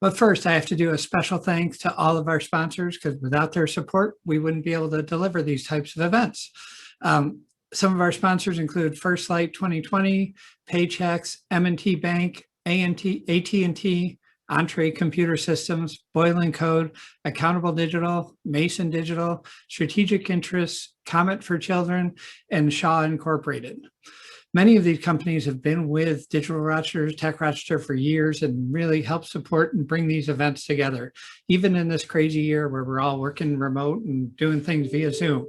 But first, I have to do a special thanks to all of our sponsors, because without their support, we wouldn't be able to deliver these types of events. Some of our sponsors include First Light 2020, Paychex, M&T Bank, AT&T, Entree Computer Systems, Boiling Code, Accountable Digital, Mason Digital, Strategic Interests, Comet for Children, and Shaw Incorporated. Many of these companies have been with Digital Rochester, Tech Rochester for years and really help support and bring these events together, even in this crazy year where we're all working remote and doing things via Zoom.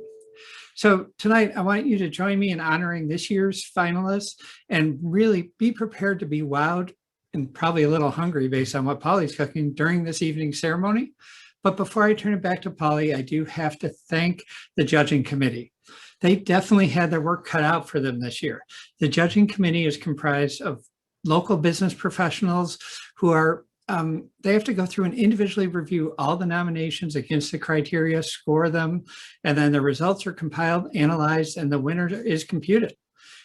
So tonight, I want you to join me in honoring this year's finalists and really be prepared to be wowed and probably a little hungry based on what Polly's cooking during this evening's ceremony. But before I turn it back to Polly, I do have to thank the judging committee. They definitely had their work cut out for them this year. The judging committee is comprised of local business professionals who are they have to go through and individually review all the nominations against the criteria, score them, and then the results are compiled, analyzed, and the winner is computed.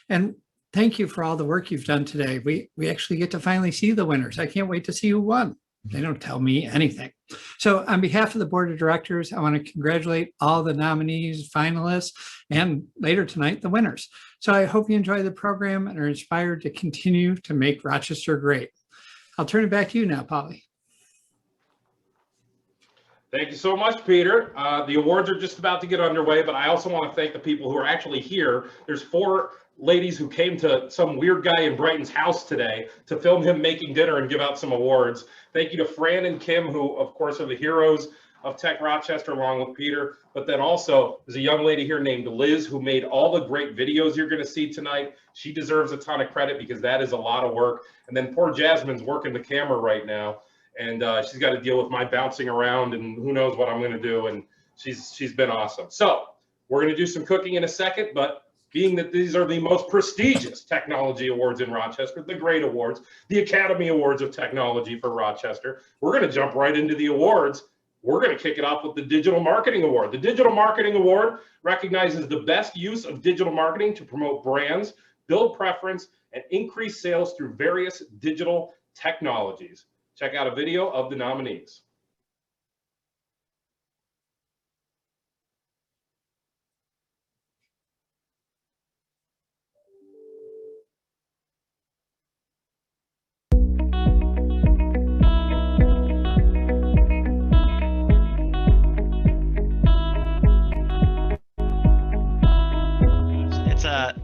And thank you for all the work you've done today. We actually get to finally see the winners. I can't wait to see who won. They don't tell me anything. So on behalf of the board of directors, I want to congratulate all the nominees, finalists, and later tonight, the winners. So I hope you enjoy the program and are inspired to continue to make Rochester great. I'll turn it back to you now, Polly. Thank you so much, Peter. The awards are just about to get underway, but I also want to thank the people who are actually here. There's 4 ladies who came to some weird guy in Brighton's house today to film him making dinner and give out some awards. Thank you to Fran and Kim, who of course are the heroes of Tech Rochester along with Peter. But then also there's a young lady here named Liz who made all the great videos you're going to see tonight. She deserves a ton of credit because that is a lot of work. And then poor Jasmine's working the camera right now, and she's got to deal with my bouncing around and who knows what I'm going to do. And she's been awesome. So we're going to do some cooking in a second, but being that these are the most prestigious technology awards in Rochester, the Great Awards, the Academy Awards of Technology for Rochester, we're going to jump right into the awards. We're going to kick it off with the Digital Marketing Award. The Digital Marketing Award recognizes the best use of digital marketing to promote brands, build preference, and increase sales through various digital technologies. Check out a video of the nominees.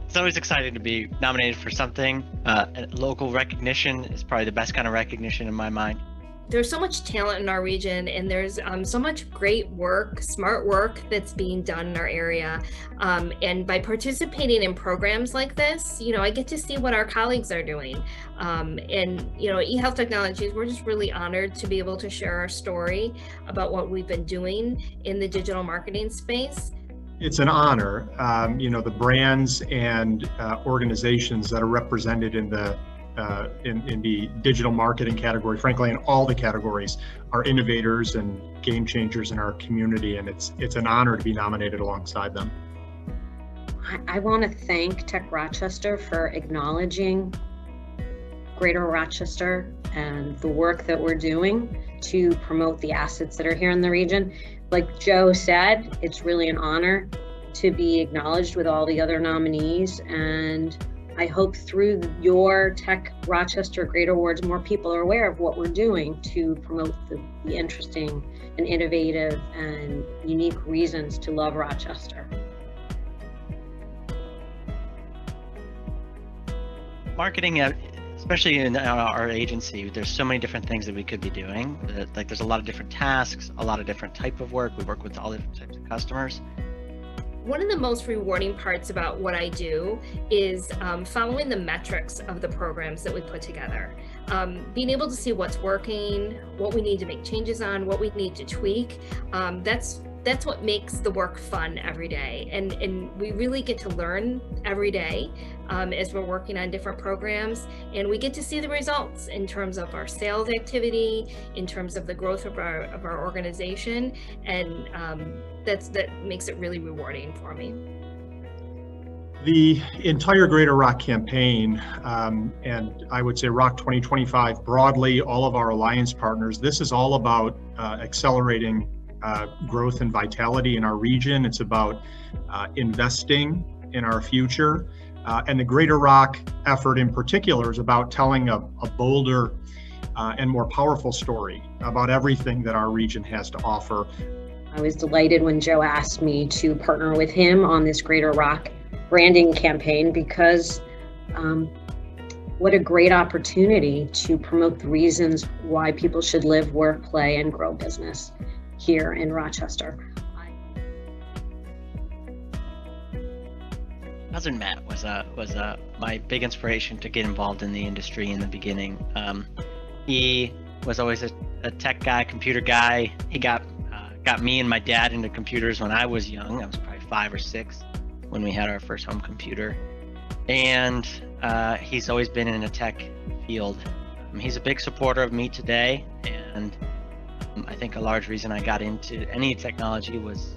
It's always exciting to be nominated for something. Local recognition is probably the best kind of recognition in my mind. There's so much talent in our region, and there's so much great work, smart work that's being done in our area. And by participating in programs like this, I get to see what our colleagues are doing. And, eHealth Technologies, we're just really honored to be able to share our story about what we've been doing in the digital marketing space. It's an honor. The brands and organizations that are represented in the digital marketing category, frankly, in all the categories, are innovators and game changers in our community, and it's an honor to be nominated alongside them. I want to thank Tech Rochester for acknowledging Greater Rochester and the work that we're doing to promote the assets that are here in the region. Like Joe said, it's really an honor to be acknowledged with all the other nominees, and I hope through your Tech Rochester Great Awards, more people are aware of what we're doing to promote the interesting and innovative and unique reasons to love Rochester. Marketing, especially in our agency, there's so many different things that we could be doing. Like there's a lot of different tasks, a lot of different type of work. We work with all different types of customers. One of the most rewarding parts about what I do is following the metrics of the programs that we put together. Being able to see what's working, what we need to make changes on, what we need to tweak. That's what makes the work fun every day. And we really get to learn every day as we're working on different programs. And we get to see the results in terms of our sales activity, in terms of the growth of our organization. And that makes it really rewarding for me. The entire Greater Rock campaign, and I would say Rock 2025 broadly, all of our alliance partners, this is all about accelerating growth and vitality in our region. It's about investing in our future. And the Greater Rock effort in particular is about telling a bolder and more powerful story about everything that our region has to offer. I was delighted when Joe asked me to partner with him on this Greater Rock branding campaign, because what a great opportunity to promote the reasons why people should live, work, play, and grow business here in Rochester. Cousin Matt was my big inspiration to get involved in the industry in the beginning. He was always a tech guy, computer guy. He got me and my dad into computers when I was young. I was probably 5 or 6 when we had our first home computer. And he's always been in a tech field. He's a big supporter of me today, and I think a large reason I got into any technology was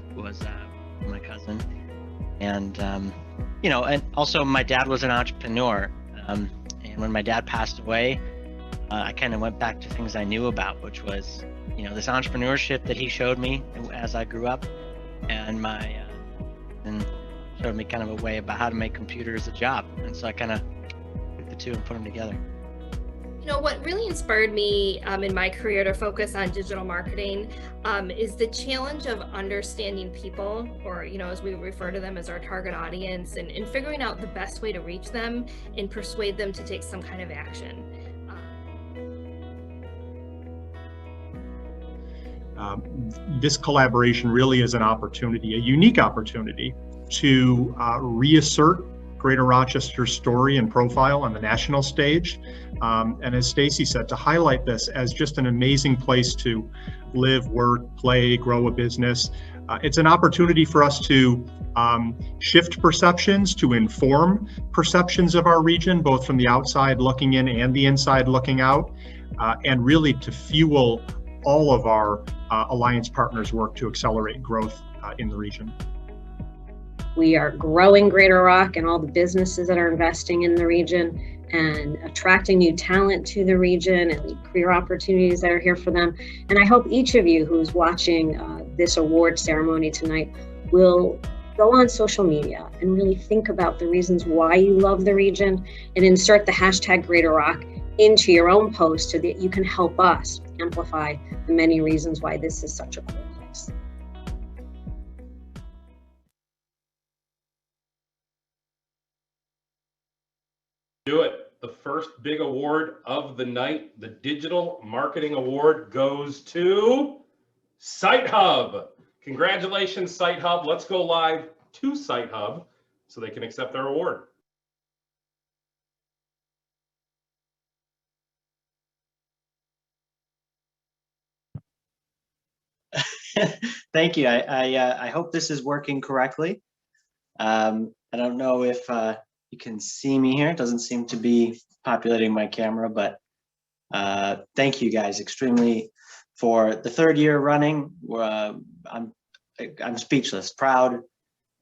my cousin. And you know, and also my dad was an entrepreneur. And when my dad passed away, I kind of went back to things I knew about, which was, you know, this entrepreneurship that he showed me as I grew up, and and showed me kind of a way about how to make computers a job. And so I kind of took the two and put them together. You know, what really inspired me in my career to focus on digital marketing is the challenge of understanding people, or, you know, as we refer to them as our target audience, and figuring out the best way to reach them and persuade them to take some kind of action. This collaboration really is an opportunity, a unique opportunity, to reassert Greater Rochester's story and profile on the national stage. And as Stacy said, to highlight this as just an amazing place to live, work, play, grow a business. It's an opportunity for us to shift perceptions, to inform perceptions of our region, both from the outside looking in and the inside looking out, and really to fuel all of our alliance partners' work to accelerate growth in the region. We are growing Greater Rock and all the businesses that are investing in the region and attracting new talent to the region and the career opportunities that are here for them. And I hope each of you who's watching this award ceremony tonight will go on social media and really think about the reasons why you love the region, and insert the hashtag Greater Rock into your own post so that you can help us amplify the many reasons why this is such a cool place. Do it. The first big award of the night, the Digital Marketing Award, goes to Site Hub. Congratulations, Site Hub. Let's go live to Site Hub so they can accept their award. Thank you. I hope this is working correctly. I don't know if you can see me here. It doesn't seem to be populating my camera, but thank you guys extremely for the 3rd year running. I'm speechless, proud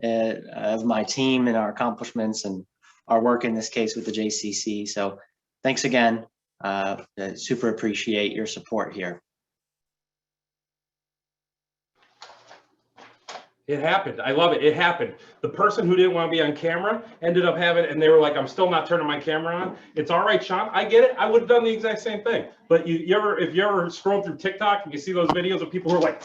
of my team and our accomplishments and our work in this case with the JCC. So thanks again. Super appreciate your support here. It happened. I love it. It happened. The person who didn't want to be on camera ended up having, and they were like, I'm still not turning my camera on. It's all right, Sean. I get it. I would have done the exact same thing. But if you ever scroll through TikTok and you see those videos of people who are like,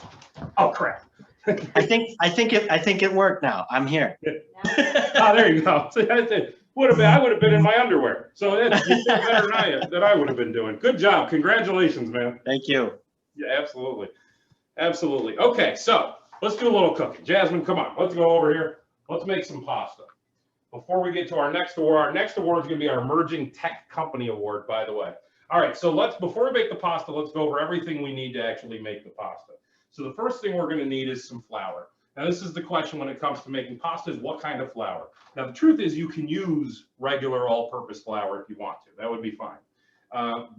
oh crap. I think it worked now. I'm here. Oh, there you go. I would have been in my underwear. So you did better than I would have been doing. Good job. Congratulations, man. Thank you. Yeah, absolutely. Absolutely. Okay, so let's do a little cooking. Jasmine, come on. Let's go over here. Let's make some pasta. Before we get to our next award is going to be our Emerging Tech Company Award, by the way. All right, so before we make the pasta, let's go over everything we need to actually make the pasta. So the first thing we're going to need is some flour. Now, this is the question when it comes to making pasta, is what kind of flour? Now, the truth is you can use regular all-purpose flour if you want to. That would be fine.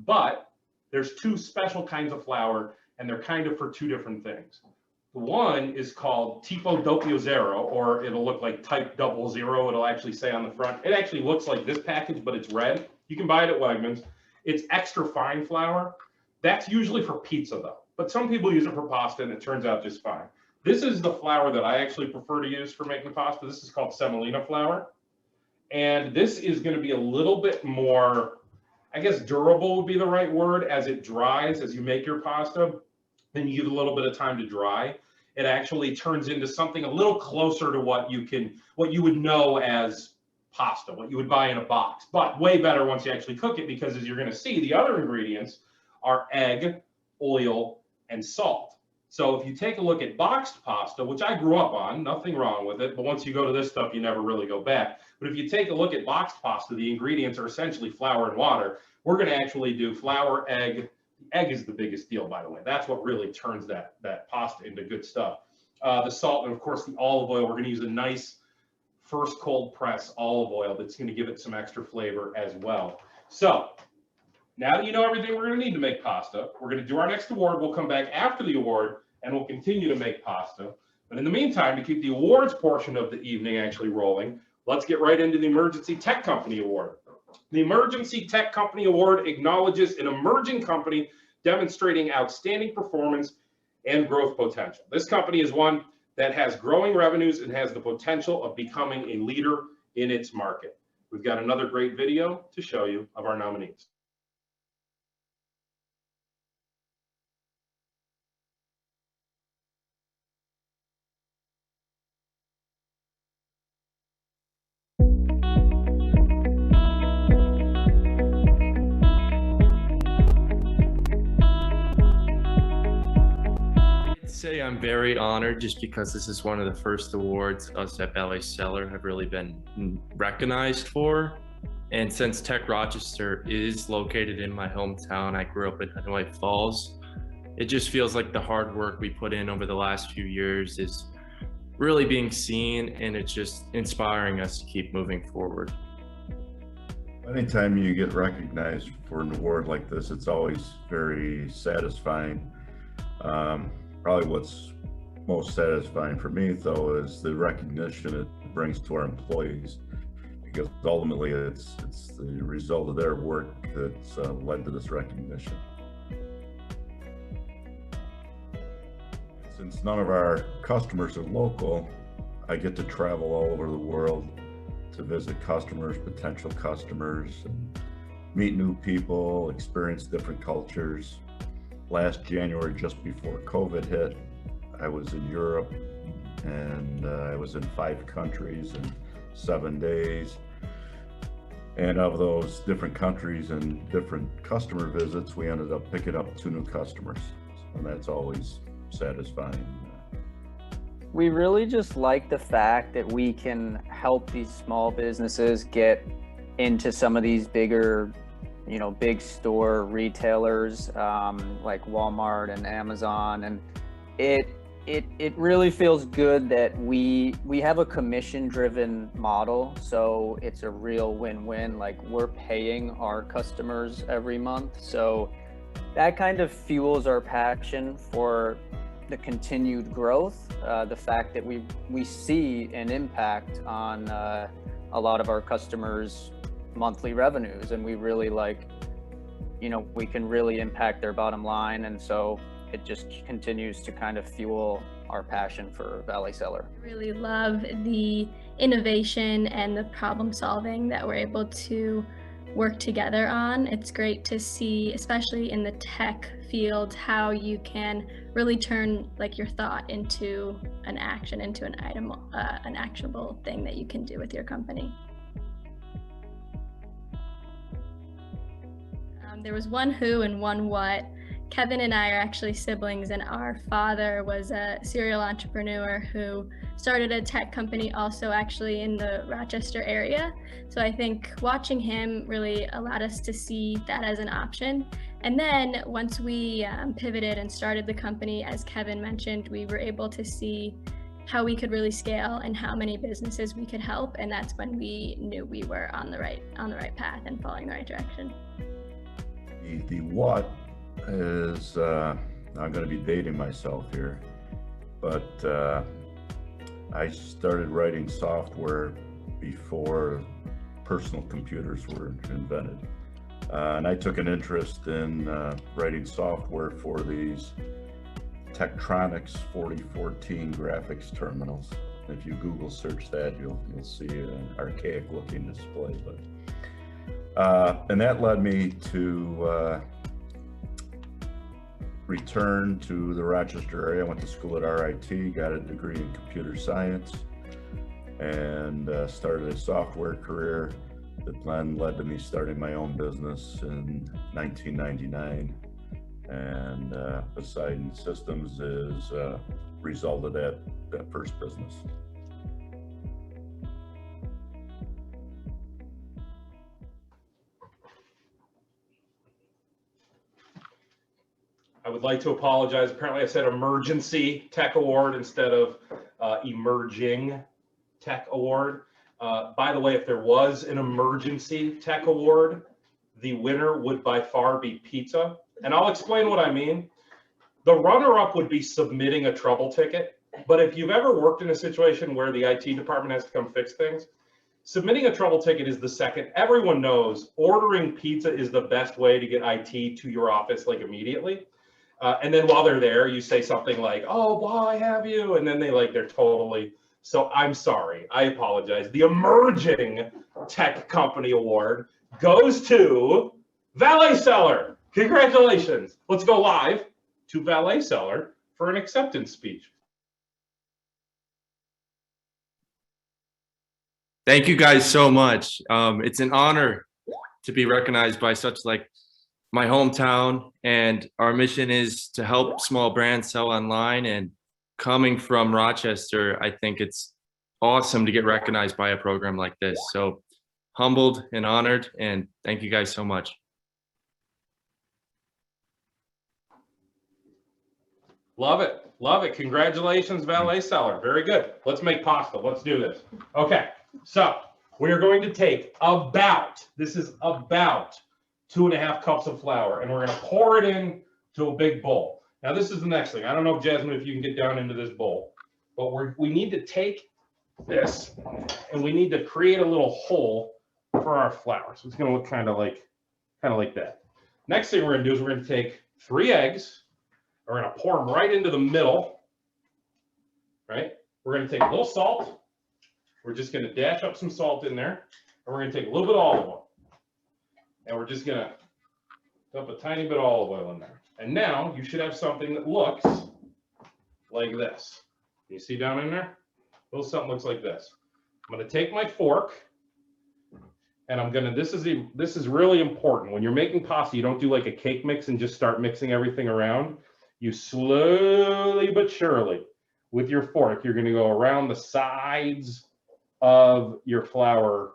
But there's 2 special kinds of flour, and they're kind of for 2 different things. One is called Tipo Doppio Zero, or it'll look like Type 00. It'll actually say on the front. It actually looks like this package, but it's red. You can buy it at Wegmans. It's extra fine flour. That's usually for pizza though, but some people use it for pasta and it turns out just fine. This is the flour that I actually prefer to use for making pasta. This is called semolina flour. And this is going to be a little bit more, I guess durable would be the right word, as it dries, as you make your pasta. Then you give it a little bit of time to dry. It actually turns into something a little closer to what you would know as pasta, what you would buy in a box, but way better once you actually cook it, because as you're going to see, the other ingredients are egg, oil, and salt. So if you take a look at boxed pasta, which I grew up on, nothing wrong with it, but once you go to this stuff, you never really go back. But if you take a look at boxed pasta, the ingredients are essentially flour and water. We're going to actually do flour, egg. Egg is the biggest deal, by the way. That's what really turns that pasta into good stuff. The salt, and of course the olive oil. We're going to use a nice first cold press olive oil that's going to give it some extra flavor as well. So now that you know everything we're going to need to make pasta, we're going to do our next award. We'll come back after the award and we'll continue to make pasta. But in the meantime, to keep the awards portion of the evening actually rolling, let's get right into the Emergency Tech Company Award. The Emergency Tech Company Award acknowledges an emerging company demonstrating outstanding performance and growth potential. This company is one that has growing revenues and has the potential of becoming a leader in its market. We've got another great video to show you of our nominees. Say I'm very honored just because this is one of the first awards us at Ballet Cellar have really been recognized for. And since Tech Rochester is located in my hometown, I grew up in Hanoi Falls, it just feels like the hard work we put in over the last few years is really being seen, and it's just inspiring us to keep moving forward. Anytime you get recognized for an award like this, it's always very satisfying. Probably what's most satisfying for me, though, is the recognition it brings to our employees, because ultimately it's the result of their work that's led to this recognition. Since none of our customers are local, I get to travel all over the world to visit customers, potential customers, and meet new people, experience different cultures. Last January, just before COVID hit, I was in Europe, and I was in 5 countries in 7 days. And of those different countries and different customer visits, we ended up picking up 2 new customers, and that's always satisfying. We really just like the fact that we can help these small businesses get into some of these bigger, big store retailers like Walmart and Amazon, and it really feels good that we have a commission-driven model, so it's a real win-win. Like, we're paying our customers every month, so that kind of fuels our passion for the continued growth. The fact that we see an impact on a lot of our customers' monthly revenues, and we really we can really impact their bottom line, and so it just continues to kind of fuel our passion for Ballet Cellar. I really love the innovation and the problem solving that we're able to work together on. It's great to see, especially in the tech field, how you can really turn your thought into an action, into an item, an actionable thing that you can do with your company. There was one who and one what. Kevin and I are actually siblings, and our father was a serial entrepreneur who started a tech company also actually in the Rochester area. So I think watching him really allowed us to see that as an option. And then once we pivoted and started the company, as Kevin mentioned, we were able to see how we could really scale and how many businesses we could help. And that's when we knew we were on the right path and following the right direction. The what is, I'm going to be dating myself here, but I started writing software before personal computers were invented. And I took an interest in writing software for these Tektronix 4014 graphics terminals. If you Google search that, you'll see an archaic looking display. But and that led me to return to the Rochester area. I went to school at RIT, got a degree in computer science, and started a software career that then led to me starting my own business in 1999. And Poseidon Systems is a result of that first business. I would like to apologize. Apparently I said emergency tech award instead of emerging tech award. By the way, if there was an emergency tech award, the winner would by far be pizza. And I'll explain what I mean. The runner-up would be submitting a trouble ticket. But if you've ever worked in a situation where the IT department has to come fix things, submitting a trouble ticket is the second. Everyone knows ordering pizza is the best way to get IT to your office like immediately. And then while they're there, you say something like, oh, why have you? And then they're totally, so I'm sorry, I apologize. The Emerging Tech Company Award goes to Valet Seller. Congratulations. Let's go live to Valet Seller for an acceptance speech. Thank you guys so much. It's an honor to be recognized by such like my hometown, and our mission is to help small brands sell online. And coming from Rochester, I think it's awesome to get recognized by a program like this. So humbled and honored, and thank you guys so much. Love it. Love it. Congratulations, Valet Seller. Very good. Let's make pasta. Let's do this. Okay. So we are going to take about 2.5 cups of flour, and we're going to pour it into a big bowl. Now, this is the next thing. I don't know, Jasmine, if you can get down into this bowl, but we need to take this, and we need to create a little hole for our flour. So it's going to look kind of like that. Next thing we're going to do is we're going to take 3 eggs. We're going to pour them right into the middle, right? We're going to take a little salt. We're just going to dash up some salt in there, and we're going to take a little bit of olive oil. And we're just gonna dump a tiny bit of olive oil in there. And now you should have something that looks like this. You see down in there? A little something looks like this. I'm gonna take my fork, and I'm gonna, this is really important. When you're making pasta, you don't do like a cake mix and just start mixing everything around. You slowly but surely, with your fork, you're gonna go around the sides of your flour.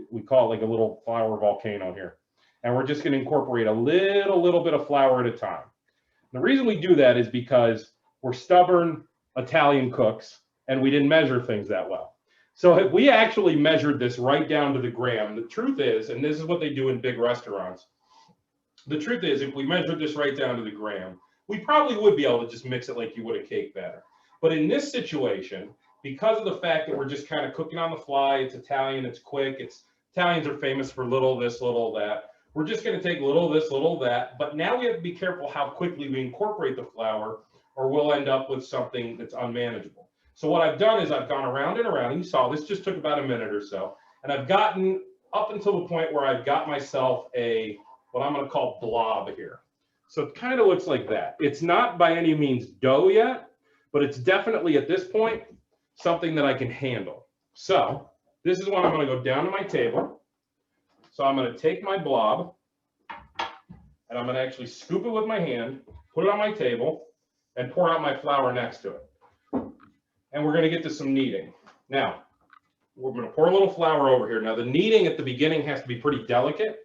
We call it like a little flour volcano here. And we're just going to incorporate a little bit of flour at a time. The reason we do that is because we're stubborn Italian cooks and we didn't measure things that well. So if we actually measured this right down to the gram, the truth is, and this is what they do in big restaurants, the truth is if we measured this right down to the gram, we probably would be able to just mix it like you would a cake batter. But in this situation, because of the fact that we're just kind of cooking on the fly, it's Italian, it's quick, Italians are famous for little this, little that. We're just going to take little this, little that, but now we have to be careful how quickly we incorporate the flour, or we'll end up with something that's unmanageable. So what I've done is I've gone around and around, and you saw this just took about a minute or so, and I've gotten up until the point where I've got myself what I'm going to call blob here. So it kind of looks like that. It's not by any means dough yet, but it's definitely at this point something that I can handle. So this is when I'm going to go down to my table. So I'm going to take my blob, and I'm going to actually scoop it with my hand, put it on my table, and pour out my flour next to it. And we're going to get to some kneading. Now, we're going to pour a little flour over here. Now, the kneading at the beginning has to be pretty delicate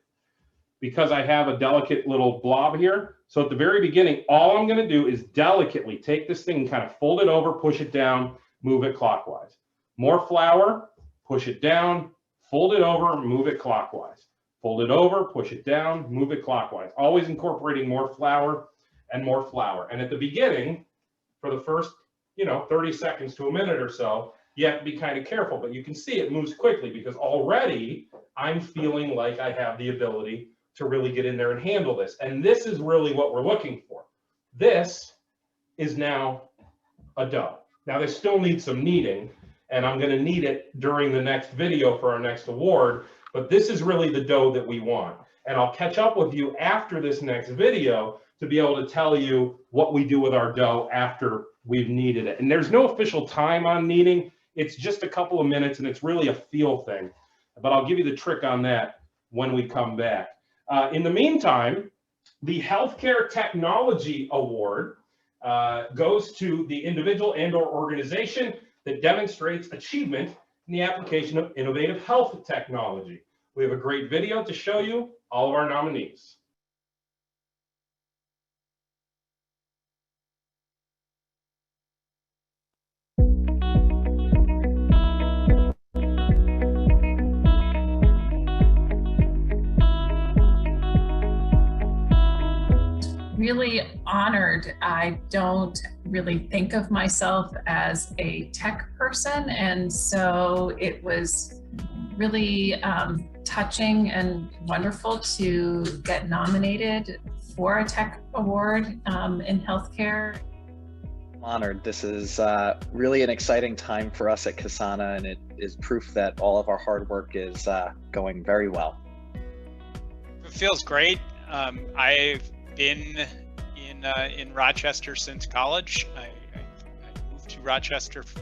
because I have a delicate little blob here. So at the very beginning, all I'm going to do is delicately take this thing and kind of fold it over, push it down, move it clockwise. More flour, push it down, fold it over, move it clockwise. Fold it over, push it down, move it clockwise. Always incorporating more flour and more flour. And at the beginning, for the first, 30 seconds to a minute or so, you have to be kind of careful, but you can see it moves quickly because already I'm feeling like I have the ability to really get in there and handle this. And this is really what we're looking for. This is now a dough. Now they still need some kneading, and I'm going to knead it during the next video for our next award, but this is really the dough that we want. And I'll catch up with you after this next video to be able to tell you what we do with our dough after we've kneaded it. And there's no official time on kneading. It's just a couple of minutes, and it's really a feel thing. But I'll give you the trick on that when we come back. In the meantime, the Healthcare Technology Award goes to the individual and/or organization that demonstrates achievement in the application of innovative health technology. We have a great video to show you all of our nominees. Really honored. I don't really think of myself as a tech person, and so it was really touching and wonderful to get nominated for a tech award in healthcare. I'm honored. This is really an exciting time for us at Kasana, and it is proof that all of our hard work is going very well. It feels great. I've been in Rochester since college. I moved to Rochester to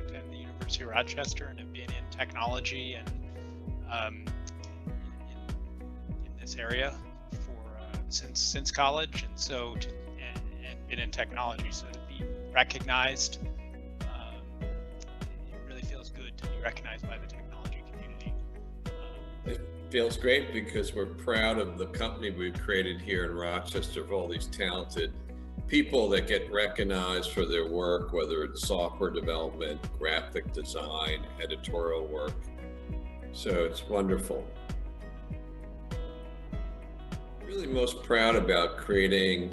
attend the University of Rochester, and have been in technology and in this area since college, and so and been in technology. So to be recognized, it really feels good to be recognized by the technology community. It feels great because we're proud of the company we've created here in Rochester, of all these talented people that get recognized for their work, whether it's software development, graphic design, editorial work. So it's wonderful. Really most proud about creating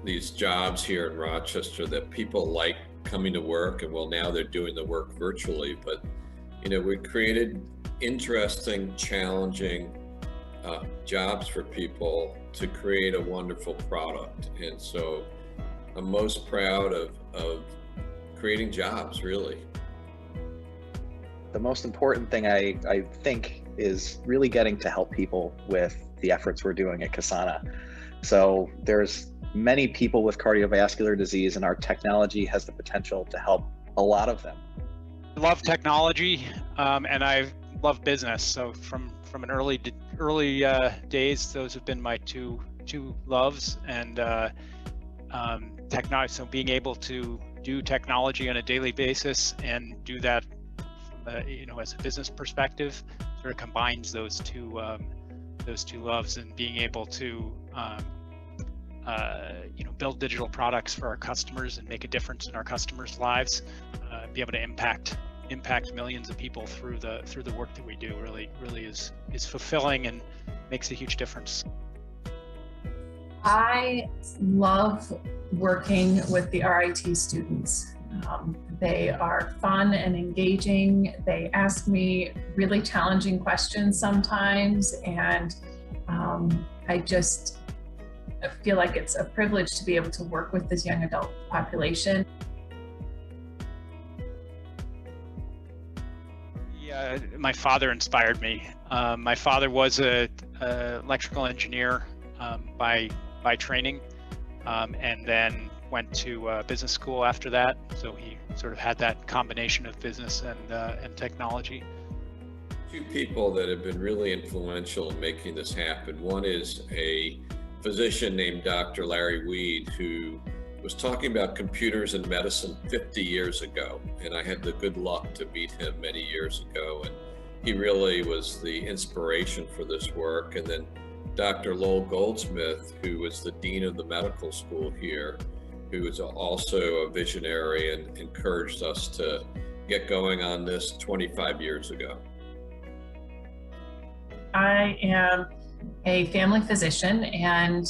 these jobs here in Rochester that people like coming to work, and well, now they're doing the work virtually, but we created interesting, challenging jobs for people to create a wonderful product. And so I'm most proud of creating jobs, really. The most important thing I think is really getting to help people with the efforts we're doing at Kasana. So there's many people with cardiovascular disease, and our technology has the potential to help a lot of them. I love technology, and I love business. So from an early days, those have been my two loves. And technology. So being able to do technology on a daily basis and do that from as a business perspective, sort of combines those two loves, and being able to build digital products for our customers and make a difference in our customers' lives, be able to impact millions of people through the work that we do really is fulfilling and makes a huge difference. I love working with the RIT students. They are fun and engaging. They ask me really challenging questions sometimes, and I just feel like it's a privilege to be able to work with this young adult population. Yeah, my father inspired me. My father was a electrical engineer by training, and then went to business school after that. So he sort of had that combination of business and technology. Two people that have been really influential in making this happen. One is a physician named Dr. Larry Weed, who was talking about computers in medicine 50 years ago. And I had the good luck to meet him many years ago. And he really was the inspiration for this work. And then Dr. Lowell Goldsmith, who was the dean of the medical school here, who was also a visionary and encouraged us to get going on this 25 years ago. I am a family physician, and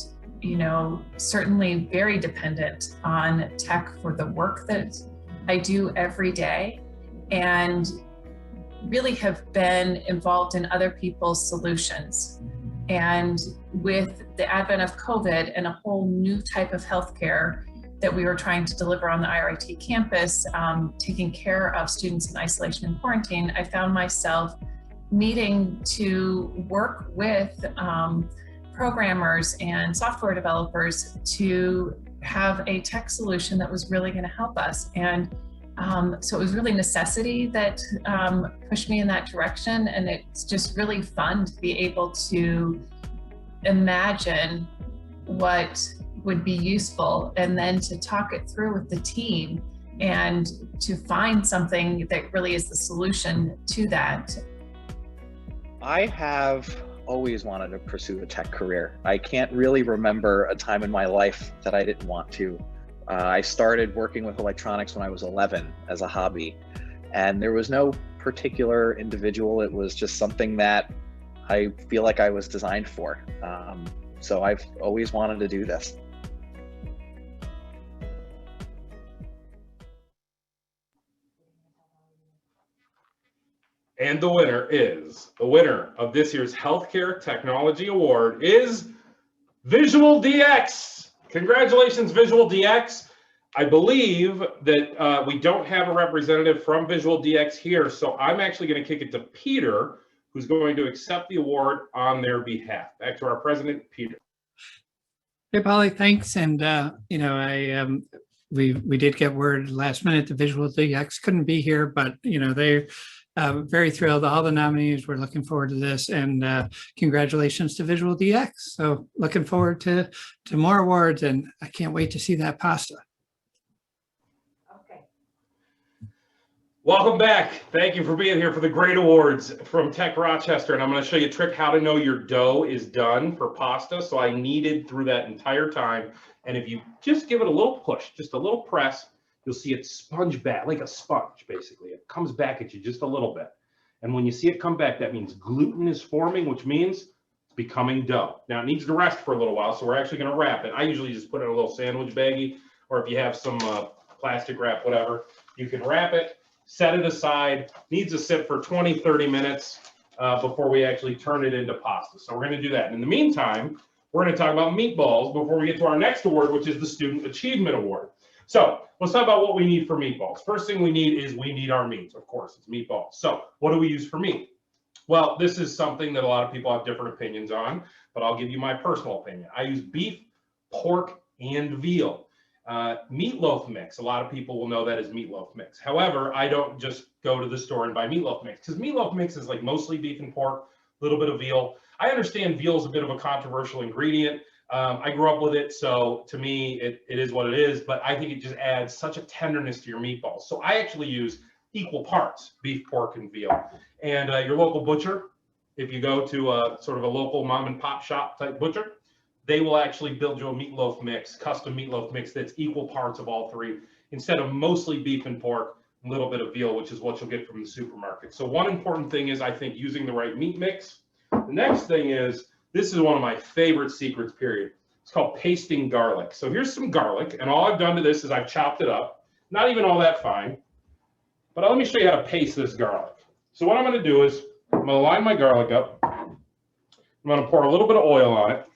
certainly very dependent on tech for the work that I do every day, and really have been involved in other people's solutions. And with the advent of COVID and a whole new type of healthcare that we were trying to deliver on the IRIT campus, taking care of students in isolation and quarantine, I found myself needing to work with programmers and software developers to have a tech solution that was really going to help us. And so it was really necessity that pushed me in that direction. And it's just really fun to be able to imagine what would be useful and then to talk it through with the team and to find something that really is the solution to that. I have always wanted to pursue a tech career. I can't really remember a time in my life that I didn't want to. I started working with electronics when I was 11 as a hobby, and there was no particular individual. It was just something that I feel like I was designed for. So I've always wanted to do this. And the winner of this year's Healthcare Technology Award is Visual DX. Congratulations, Visual DX. I believe that we don't have a representative from Visual DX here, so I'm actually going to kick it to Peter, who's going to accept the award on their behalf. Back to our president, Peter. Hey, Polly, thanks. And, you know, we did get word last minute the Visual DX couldn't be here, but, you know, they're very thrilled. All the nominees, we're looking forward to this, and congratulations to Visual DX. So looking forward to more awards, and I can't wait to see that pasta. Welcome back. Thank you for being here for the great awards from Tech Rochester. And I'm going to show you a trick how to know your dough is done for pasta. So I kneaded through that entire time. And if you just give it a little push, just a little press, you'll see it sponge back, like a sponge, basically. It comes back at you just a little bit. And when you see it come back, that means gluten is forming, which means it's becoming dough. Now it needs to rest for a little while, so we're actually going to wrap it. I usually just put it in a little sandwich baggie, or if you have some plastic wrap, whatever, you can wrap it. Set it aside, needs to sit for 20, 30 minutes before we actually turn it into pasta. So we're going to do that. And in the meantime, we're going to talk about meatballs before we get to our next award, which is the Student Achievement Award. So let's talk about what we need for meatballs. First thing we need is we need our meat. Of course, it's meatballs. So what do we use for meat? Well, this is something that a lot of people have different opinions on, but I'll give you my personal opinion. I use beef, pork, and veal. Meatloaf mix, a lot of people will know that as meatloaf mix. However, I don't just go to the store and buy meatloaf mix, because meatloaf mix is like mostly beef and pork, a little bit of veal. I understand veal is a bit of a controversial ingredient. I grew up with it, so to me, it is what it is, but I think it just adds such a tenderness to your meatballs. So I actually use equal parts beef, pork, and veal. And your local butcher, if you go to a sort of a local mom and pop shop type butcher, they will actually build you a meatloaf mix, custom meatloaf mix that's equal parts of all three, instead of mostly beef and pork, a little bit of veal, which is what you'll get from the supermarket. So one important thing is, I think, using the right meat mix. The next thing is, this is one of my favorite secrets, period. It's called pasting garlic. So here's some garlic, and all I've done to this is I've chopped it up, not even all that fine, but let me show you how to paste this garlic. So what I'm going to do is, I'm going to line my garlic up. I'm going to pour a little bit of oil on it.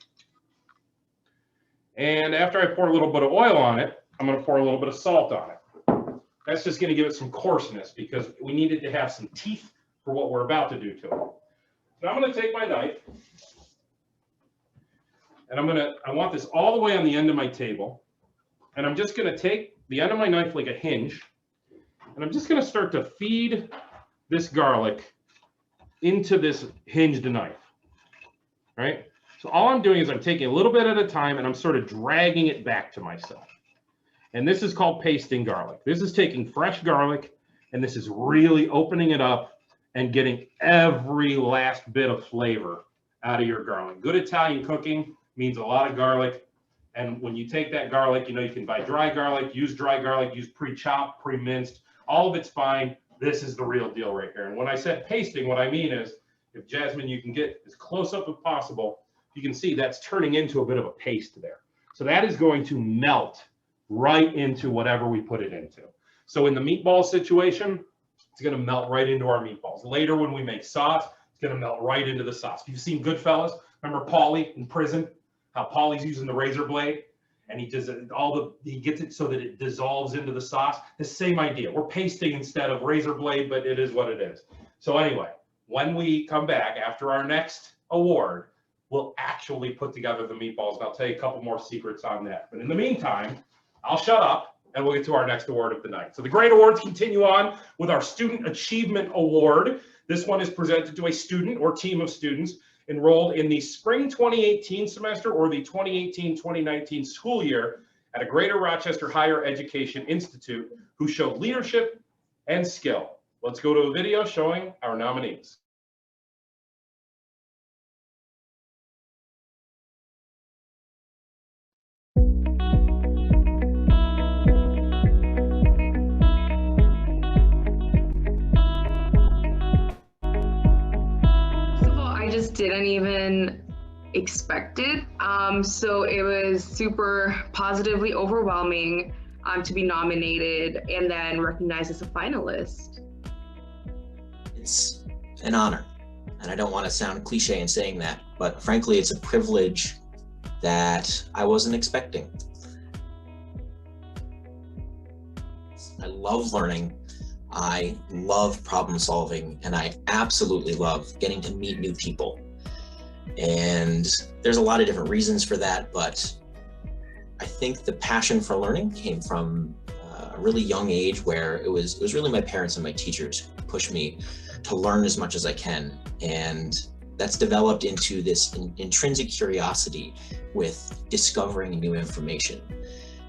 And after I pour a little bit of oil on it, I'm going to pour a little bit of salt on it. That's just going to give it some coarseness, because we need it to have some teeth for what we're about to do to it. So I'm going to take my knife, and I want this all the way on the end of my table. And I'm just going to take the end of my knife like a hinge, and I'm just going to start to feed this garlic into this hinged knife, right? So all I'm doing is I'm taking a little bit at a time, and I'm sort of dragging it back to myself. And this is called pasting garlic. This is taking fresh garlic, and this is really opening it up and getting every last bit of flavor out of your garlic. Good Italian cooking means a lot of garlic. And when you take that garlic, you know, you can buy dry garlic, use pre-chopped, pre-minced, all of it's fine. This is the real deal right here. And when I said pasting, what I mean is, if Jasmine, you can get as close up as possible, you can see that's turning into a bit of a paste there. So that is going to melt right into whatever we put it into. So in the meatball situation, it's going to melt right into our meatballs. Later, when we make sauce, it's going to melt right into the sauce. If you've seen Goodfellas, remember Paulie in prison, how Paulie's using the razor blade and he does it, he gets it so that it dissolves into the sauce. The same idea. We're pasting instead of razor blade, but it is what it is. So anyway, when we come back after our next award, we'll actually put together the meatballs. And I'll tell you a couple more secrets on that. But in the meantime, I'll shut up and we'll get to our next award of the night. So the great awards continue on with our Student Achievement Award. This one is presented to a student or team of students enrolled in the spring 2018 semester or the 2018-2019 school year at a Greater Rochester Higher Education Institute who showed leadership and skill. Let's go to a video showing our nominees. I just didn't even expect it. So it was super positively overwhelming to be nominated and then recognized as a finalist. It's an honor, and I don't want to sound cliche in saying that, but frankly, it's a privilege that I wasn't expecting. I love learning. I love problem solving, and I absolutely love getting to meet new people. And there's a lot of different reasons for that, but I think the passion for learning came from a really young age where it was really my parents and my teachers who pushed me to learn as much as I can. And that's developed into this intrinsic curiosity with discovering new information,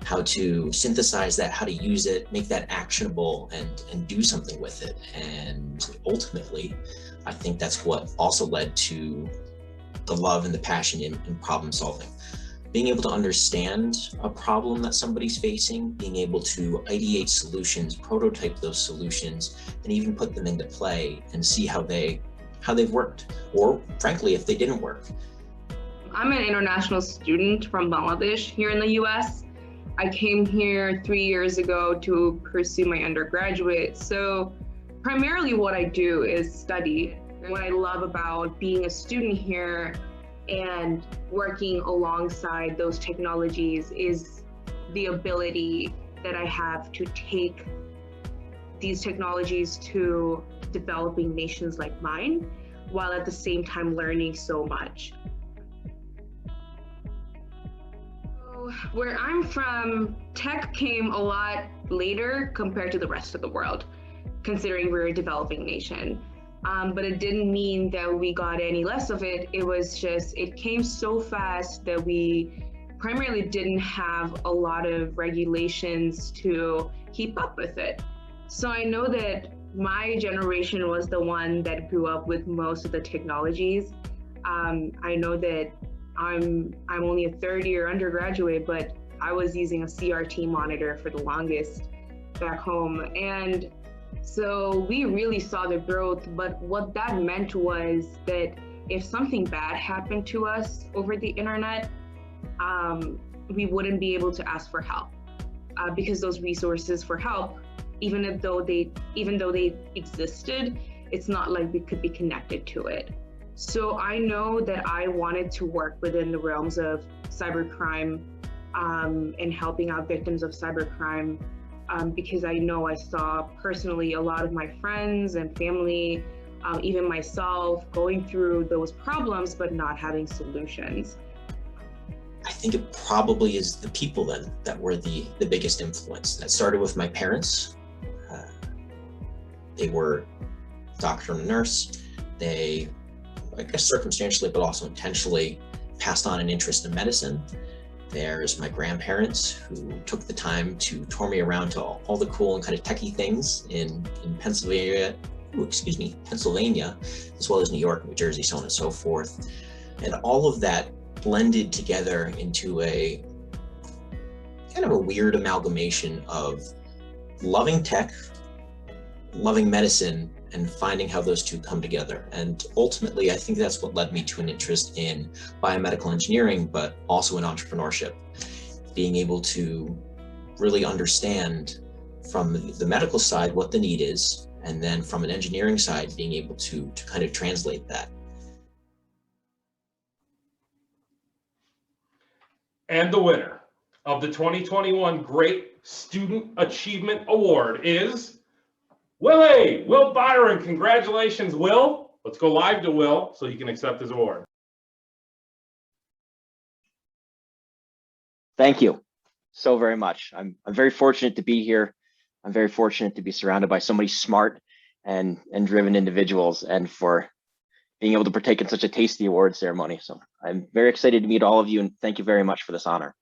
how to synthesize that, how to use it, make that actionable and do something with it. And ultimately, I think that's what also led to the love and the passion in problem solving. Being able to understand a problem that somebody's facing, being able to ideate solutions, prototype those solutions, and even put them into play and see how they've worked, or frankly, if they didn't work. I'm an international student from Bangladesh here in the US. I came here 3 years ago to pursue my undergraduate. So primarily what I do is study. What I love about being a student here and working alongside those technologies is the ability that I have to take these technologies to developing nations like mine, while at the same time learning so much. So where I'm from, tech came a lot later compared to the rest of the world, considering we're a developing nation. But it didn't mean that we got any less of it. It was just, it came so fast that we primarily didn't have a lot of regulations to keep up with it. So I know that my generation was the one that grew up with most of the technologies. I know that I'm only a third-year undergraduate, but I was using a CRT monitor for the longest back home. And so we really saw the growth, but what that meant was that if something bad happened to us over the internet, we wouldn't be able to ask for help because those resources for help, even though they existed, it's not like we could be connected to it. So I know that I wanted to work within the realms of cybercrime and helping out victims of cybercrime. Because I know I saw personally a lot of my friends and family, even myself, going through those problems, but not having solutions. I think it probably is the people then that were the biggest influence. That started with my parents. They were a doctor and a nurse. They, I guess circumstantially, but also intentionally, passed on an interest in medicine. There's my grandparents who took the time to tour me around to all the cool and kind of techie things in Pennsylvania, Pennsylvania, as well as New York, New Jersey, so on and so forth. And all of that blended together into a kind of a weird amalgamation of loving tech, loving medicine, and finding how those two come together. And ultimately, I think that's what led me to an interest in biomedical engineering, but also in entrepreneurship. Being able to really understand from the medical side what the need is, and then from an engineering side being able to kind of translate that. And the winner of the 2021 Great Student Achievement Award is Will Byron. Congratulations, Will. Let's go live to Will so you can accept his award. Thank you so very much. I'm very fortunate to be here. I'm very fortunate to be surrounded by so many smart and driven individuals, and for being able to partake in such a tasty award ceremony. So I'm very excited to meet all of you, and thank you very much for this honor.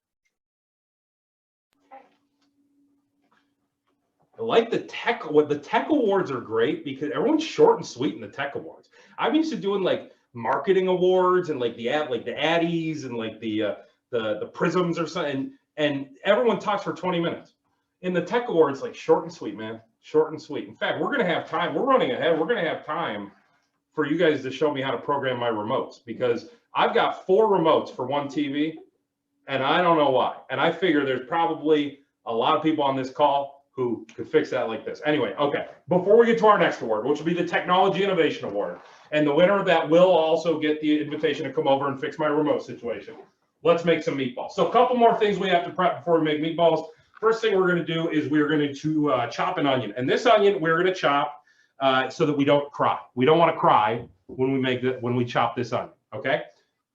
I like the tech awards are great because everyone's short and sweet in the tech awards. I'm used to doing like marketing awards and like the Addies and like the Prisms or something, and everyone talks for 20 minutes. In the tech awards, like short and sweet, man, short and sweet. In fact, we're gonna have time. We're running ahead. We're gonna have time for you guys to show me how to program my remotes, because I've got 4 remotes for one TV, and I don't know why. And I figure there's probably a lot of people on this call who could fix that like this. Anyway, okay, before we get to our next award, which will be the Technology Innovation Award, and the winner of that will also get the invitation to come over and fix my remote situation. Let's make some meatballs. So a couple more things we have to prep before we make meatballs. First thing we're gonna do is we're going to chop an onion. And this onion, we're gonna chop so that we don't cry. We don't wanna cry when we chop this onion, okay?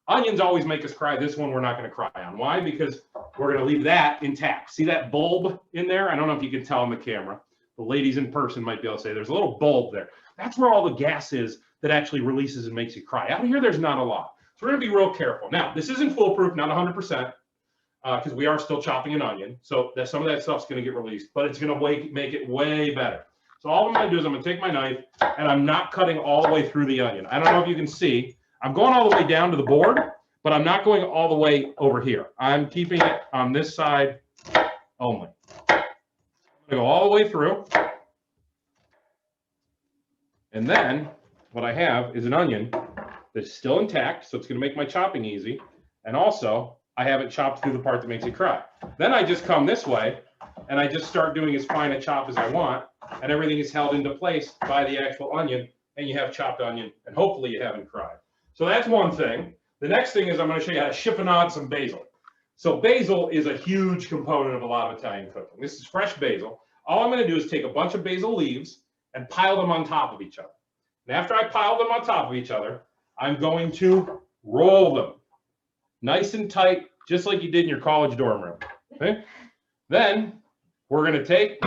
Onions always make us cry. This one we're not gonna cry on. Why? Because we're gonna leave that intact. See that bulb in there? I don't know if you can tell on the camera. The ladies in person might be able to say there's a little bulb there. That's where all the gas is that actually releases and makes you cry. Out here, there's not a lot. So we're gonna be real careful. Now, this isn't foolproof, not 100%, because we are still chopping an onion. So that some of that stuff's gonna get released, but it's gonna make it way better. So all I'm gonna do is I'm gonna take my knife and I'm not cutting all the way through the onion. I don't know if you can see, I'm going all the way down to the board, but I'm not going all the way over here. I'm keeping it on this side only. I'm gonna go all the way through. And then what I have is an onion that's still intact, so it's gonna make my chopping easy. And also, I haven't chopped through the part that makes it cry. Then I just come this way and I just start doing as fine a chop as I want, and everything is held into place by the actual onion, and you have chopped onion, and hopefully you haven't cried. So that's one thing. The next thing is I'm going to show you how to chiffonade some basil. So basil is a huge component of a lot of Italian cooking. This is fresh basil. All I'm going to do is take a bunch of basil leaves and pile them on top of each other. And after I pile them on top of each other, I'm going to roll them nice and tight, just like you did in your college dorm room. Okay? Then we're going to take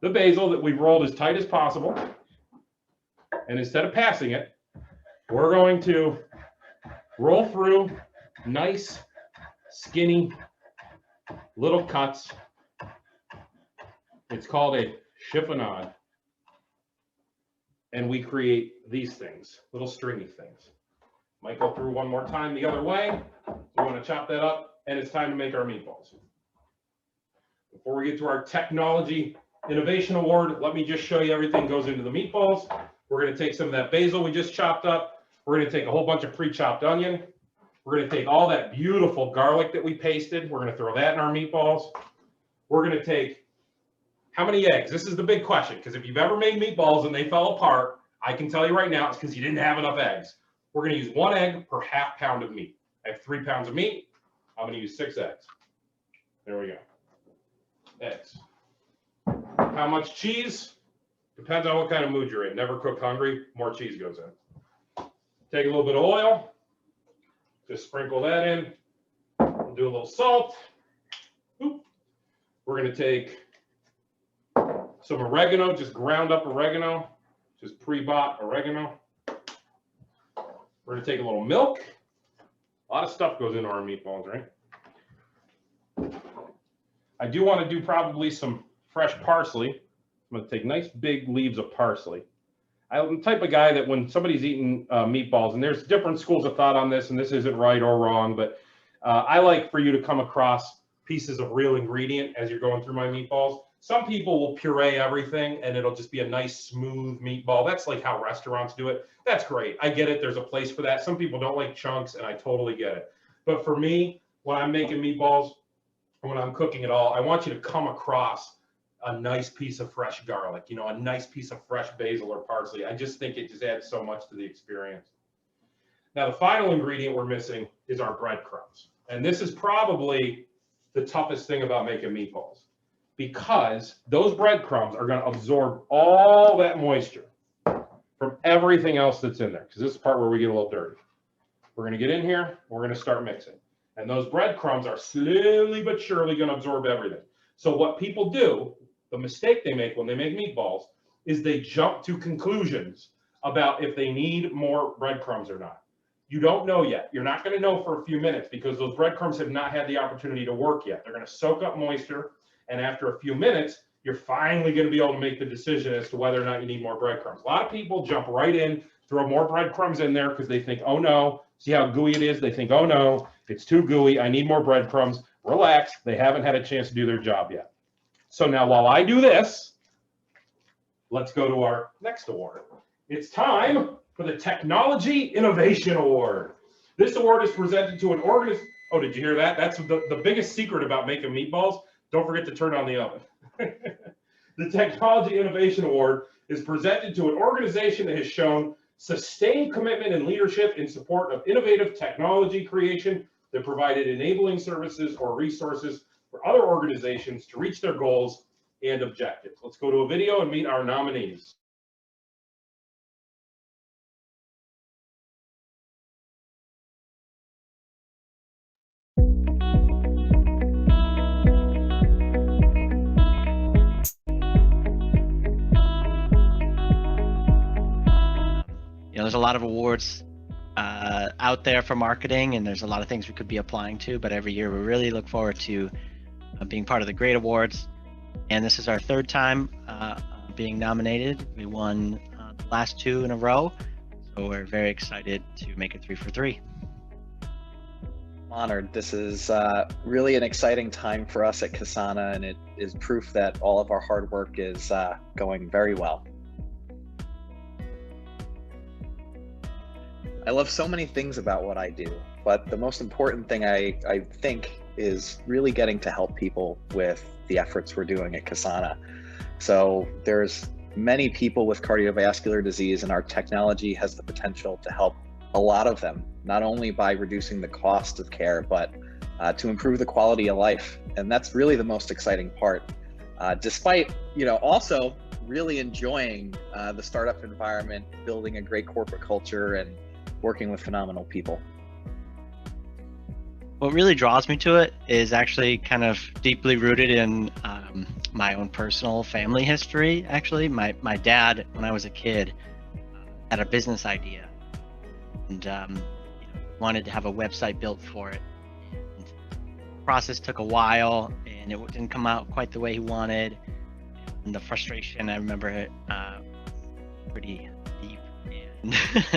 the basil that we've rolled as tight as possible, and instead of passing it, we're going to roll through nice, skinny little cuts. It's called a chiffonade. And we create these things, little stringy things. Might go through one more time the other way. So we want to chop that up, and it's time to make our meatballs. Before we get to our Technology Innovation Award, let me just show you everything goes into the meatballs. We're going to take some of that basil we just chopped up. We're going to take a whole bunch of pre-chopped onion. We're going to take all that beautiful garlic that we pasted. We're going to throw that in our meatballs. We're going to take, how many eggs? This is the big question, because if you've ever made meatballs and they fell apart, I can tell you right now it's because you didn't have enough eggs. We're going to use 1 egg per half pound of meat. I have 3 pounds of meat. I'm going to use 6 eggs. There we go. Eggs. How much cheese? Depends on what kind of mood you're in. Never cook hungry, more cheese goes in. Take a little bit of oil. Just sprinkle that in. We'll do a little salt. Oop. We're going to take some oregano, just ground up oregano, just pre-bought oregano. We're going to take a little milk. A lot of stuff goes into our meatballs, right? I do want to do probably some fresh parsley. I'm going to take nice big leaves of parsley. I'm the type of guy that when somebody's eating meatballs, and there's different schools of thought on this, and this isn't right or wrong, but I like for you to come across pieces of real ingredient as you're going through my meatballs. Some people will puree everything and it'll just be a nice smooth meatball. That's like how restaurants do it. That's great. I get it. There's a place for that. Some people don't like chunks, and I totally get it. But for me, when I'm making meatballs, when I'm cooking it all, I want you to come across a nice piece of fresh garlic, a nice piece of fresh basil or parsley. I just think it just adds so much to the experience. Now, the final ingredient we're missing is our breadcrumbs. And this is probably the toughest thing about making meatballs, because those breadcrumbs are going to absorb all that moisture from everything else that's in there, because this is the part where we get a little dirty. We're going to get in here, we're going to start mixing. And those breadcrumbs are slowly but surely going to absorb everything. So what people do, the mistake they make when they make meatballs, is they jump to conclusions about if they need more breadcrumbs or not. You don't know yet. You're not going to know for a few minutes, because those breadcrumbs have not had the opportunity to work yet. They're going to soak up moisture, and after a few minutes, you're finally going to be able to make the decision as to whether or not you need more breadcrumbs. A lot of people jump right in, throw more breadcrumbs in there because they think, oh no, see how gooey it is? They think, oh no, it's too gooey, I need more breadcrumbs. Relax, they haven't had a chance to do their job yet. So now while I do this, let's go to our next award. It's time for the Technology Innovation Award. This award is presented to an organization. Oh, did you hear that? That's the biggest secret about making meatballs. Don't forget to turn on the oven. The Technology Innovation Award is presented to an organization that has shown sustained commitment and leadership in support of innovative technology creation that provided enabling services or resources for other organizations to reach their goals and objectives. Let's go to a video and meet our nominees. There's a lot of awards out there for marketing, and there's a lot of things we could be applying to, but every year we really look forward to being part of the Great Awards. And this is our third time being nominated. We won the last 2 in a row, so we're very excited to make it 3 for 3. Honored. This is really an exciting time for us at Kasana, and it is proof that all of our hard work is going very well. I love so many things about what I do, but the most important thing I think is really getting to help people with the efforts we're doing at Kasana. So there's many people with cardiovascular disease, and our technology has the potential to help a lot of them, not only by reducing the cost of care, but to improve the quality of life. And that's really the most exciting part, despite, also really enjoying the startup environment, building a great corporate culture, and working with phenomenal people. What really draws me to it is actually kind of deeply rooted in my own personal family history. Actually, my dad, when I was a kid, had a business idea and wanted to have a website built for it. And the process took a while, and it didn't come out quite the way he wanted. And the frustration, I remember it pretty deep.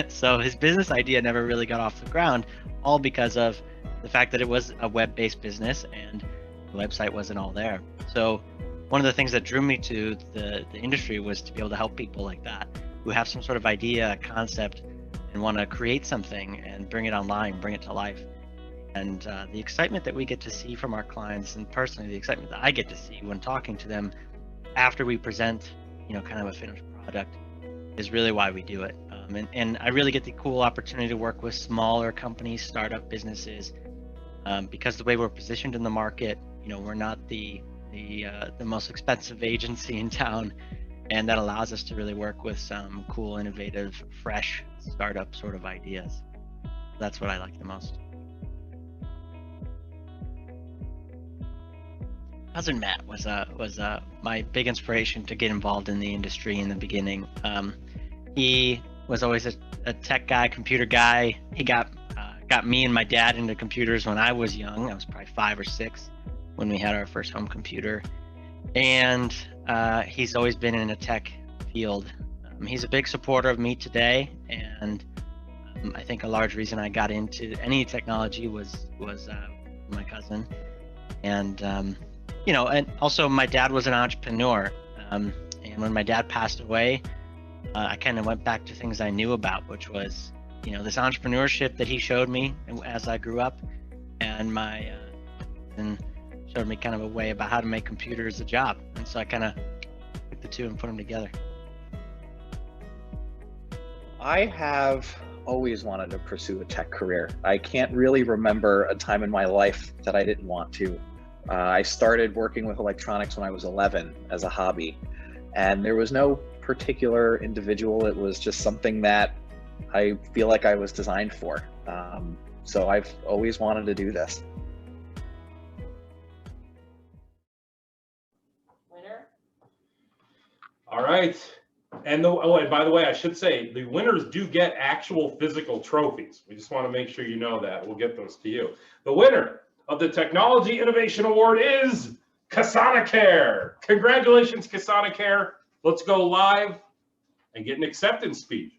So his business idea never really got off the ground, all because of the fact that it was a web-based business and the website wasn't all there. So one of the things that drew me to the industry was to be able to help people like that, who have some sort of idea, concept, and want to create something and bring it online, bring it to life. And the excitement that we get to see from our clients, and personally the excitement that I get to see when talking to them after we present, kind of a finished product, is really why we do it. And I really get the cool opportunity to work with smaller companies, startup businesses, because the way we're positioned in the market, we're not the most expensive agency in town, and that allows us to really work with some cool, innovative, fresh startup sort of ideas. That's what I like the most. Cousin Matt was my big inspiration to get involved in the industry in the beginning. He was always a tech guy, computer guy. He got me and my dad into computers when I was young. I was probably 5 or 6 when we had our first home computer. And he's always been in a tech field. He's a big supporter of me today, and I think a large reason I got into any technology was my cousin. And and also my dad was an entrepreneur. And when my dad passed away, I kind of went back to things I knew about, which was, this entrepreneurship that he showed me as I grew up, and my showed me kind of a way about how to make computers a job. And so I kind of took the two and put them together. I have always wanted to pursue a tech career. I can't really remember a time in my life that I didn't want to. I started working with electronics when I was 11 as a hobby, and there was no particular individual. It was just something that I feel like I was designed for. So I've always wanted to do this. All right. And and by the way, I should say the winners do get actual physical trophies. We just want to make sure you know that. We'll get those to you. The winner of the Technology Innovation Award is KasanaCare. Congratulations, KasanaCare. Let's go live and get an acceptance speech.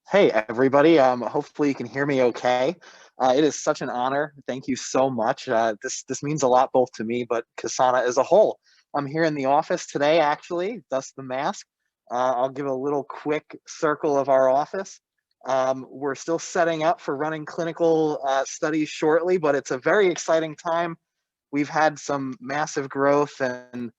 Hey, everybody. Hopefully you can hear me okay. It is such an honor. Thank you so much. This means a lot both to me, but Kasana as a whole. I'm here in the office today, actually, dust the mask. I'll give a little quick circle of our office. We're still setting up for running clinical studies shortly, but it's a very exciting time. We've had some massive growth, and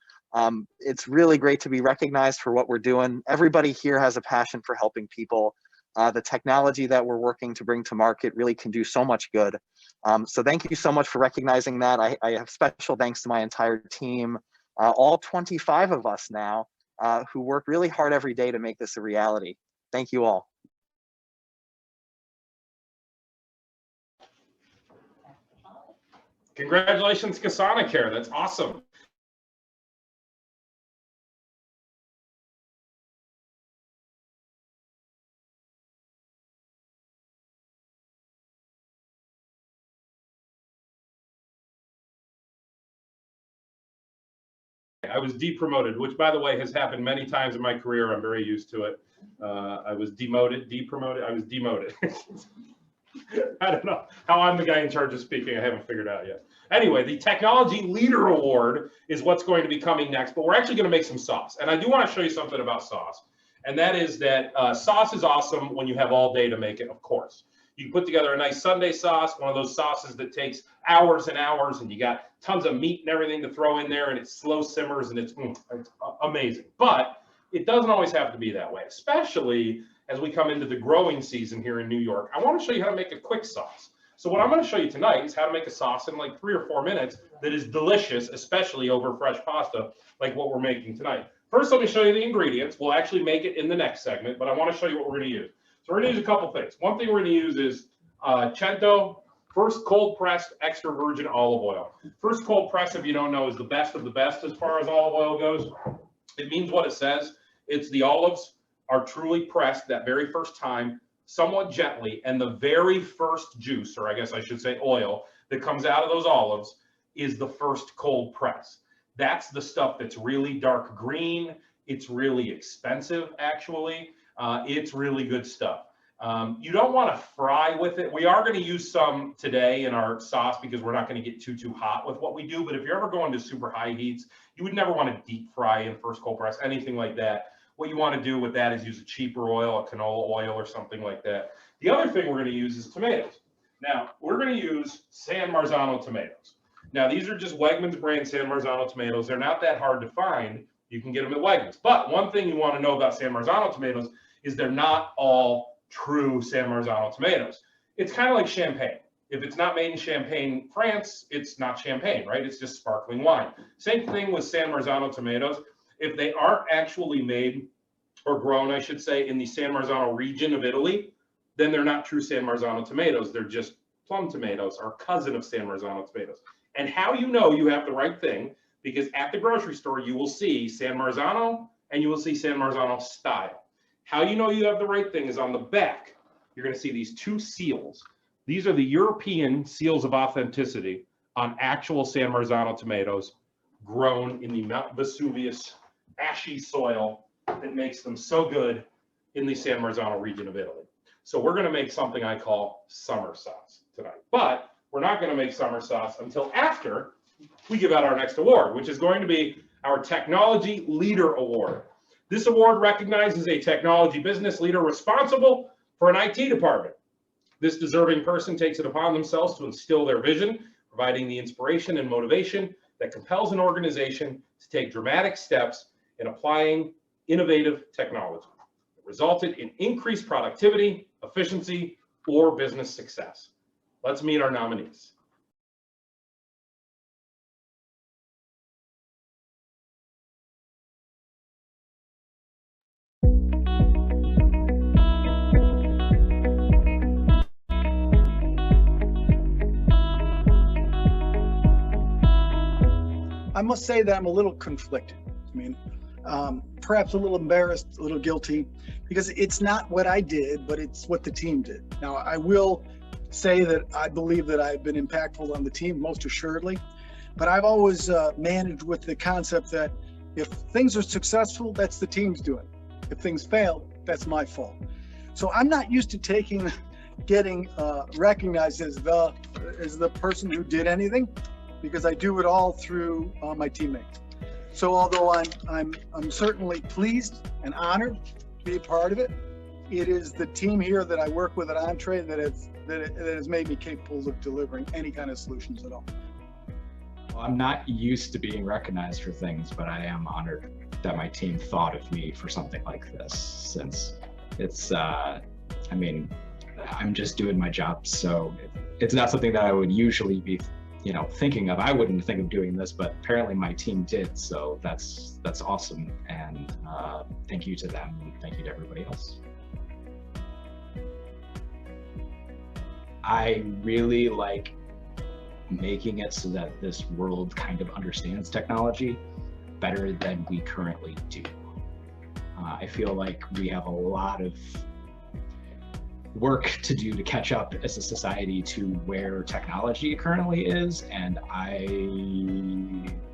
it's really great to be recognized for what we're doing. Everybody here has a passion for helping people. The technology that we're working to bring to market really can do so much good. So thank you so much for recognizing that. I have special thanks to my entire team, all 25 of us now, who work really hard every day to make this a reality. Thank you all. Congratulations, KasanaCare. That's awesome. I was depromoted, which, by the way, has happened many times in my career. I'm very used to it. I was demoted, depromoted. I was demoted. I don't know how I'm the guy in charge of speaking. I haven't figured out yet. Anyway, the Technology Leader Award is what's going to be coming next, but we're actually going to make some sauce. And I do want to show you something about sauce. And that is that sauce is awesome when you have all day to make it, of course. You can put together a nice Sunday sauce, one of those sauces that takes hours and hours, and you got tons of meat and everything to throw in there, and it slow simmers, and it's amazing. But it doesn't always have to be that way, especially as we come into the growing season here in New York. I want to show you how to make a quick sauce. So what I'm going to show you tonight is how to make a sauce in like 3 or 4 minutes that is delicious, especially over fresh pasta like what we're making tonight. First, let me show you the ingredients. We'll actually make it in the next segment, but I want to show you what we're going to use. So we're going to use a couple things. One thing we're going to use is Cento first cold pressed extra virgin olive oil. First cold press, if you don't know, is the best of the best as far as olive oil goes. It means what it says. It's the olives are truly pressed that very first time, somewhat gently, and the very first juice, or I guess I should say oil, that comes out of those olives is the first cold press. That's the stuff that's really dark green. It's really expensive, actually. It's really good stuff. You don't want to fry with it. We are going to use some today in our sauce because we're not going to get too hot with what we do. But if you're ever going to super high heats, you would never want to deep fry in first cold press, anything like that. What you want to do with that is use a cheaper oil, a canola oil or something like that. The other thing we're going to use is tomatoes. Now, we're going to use San Marzano tomatoes. Now, these are just Wegmans brand San Marzano tomatoes. They're not that hard to find. You can get them at Wegmans. But one thing you want to know about San Marzano tomatoes is they're not all true San Marzano tomatoes. It's kind of like champagne. If it's not made in Champagne, France, it's not champagne, right? It's just sparkling wine. Same thing with San Marzano tomatoes. If they aren't actually made or grown, I should say, in the San Marzano region of Italy, then they're not true San Marzano tomatoes. They're just plum tomatoes or cousin of San Marzano tomatoes. And how you know you have the right thing, because at the grocery store, you will see San Marzano and you will see San Marzano style. How you know you have the right thing is on the back. You're going to see these 2 seals. These are the European seals of authenticity on actual San Marzano tomatoes grown in the Mount Vesuvius ashy soil that makes them so good in the San Marzano region of Italy. So we're going to make something I call summer sauce tonight. But we're not going to make summer sauce until after we give out our next award, which is going to be our Technology Leader Award. This award recognizes a technology business leader responsible for an IT department. This deserving person takes it upon themselves to instill their vision, providing the inspiration and motivation that compels an organization to take dramatic steps in applying innovative technology. It resulted in increased productivity, efficiency, or business success. Let's meet our nominees. I must say that I'm a little conflicted. I mean, perhaps a little embarrassed, a little guilty, because it's not what I did, but it's what the team did. Now, I will say that I believe that I've been impactful on the team, most assuredly, but I've always managed with the concept that if things are successful, that's the team's doing. If things fail, that's my fault. So I'm not used to getting recognized as the person who did anything, because I do it all through my teammates. So although I'm certainly pleased and honored to be a part of it, it is the team here that I work with at Entree that has made me capable of delivering any kind of solutions at all. Well, I'm not used to being recognized for things, but I am honored that my team thought of me for something like this, since it's, I mean, I'm just doing my job. So it's not something that I would usually be thinking of. I wouldn't think of doing this, but apparently my team did. So that's awesome. And thank you to them, and thank you to everybody else. I really like making it so that this world kind of understands technology better than we currently do. I feel like we have a lot of work to do to catch up as a society to where technology currently is, and I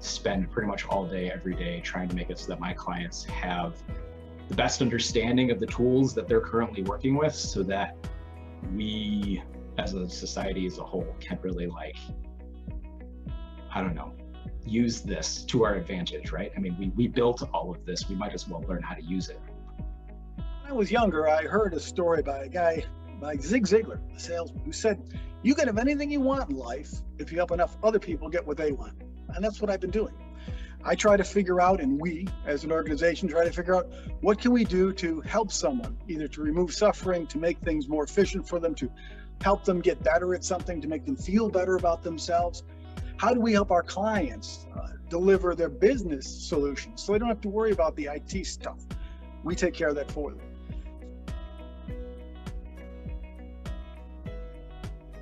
spend pretty much all day, every day, trying to make it so that my clients have the best understanding of the tools that they're currently working with, so that we as a society as a whole can really, use this to our advantage, right? I mean, we built all of this, we might as well learn how to use it. When I was younger, I heard a story by a guy, by Zig Ziglar, a salesman, who said, you can have anything you want in life if you help enough other people get what they want. And that's what I've been doing. I try to figure out, and we as an organization try to figure out, what can we do to help someone, either to remove suffering, to make things more efficient for them, to help them get better at something, to make them feel better about themselves. How do we help our clients deliver their business solutions so they don't have to worry about the IT stuff? We take care of that for them.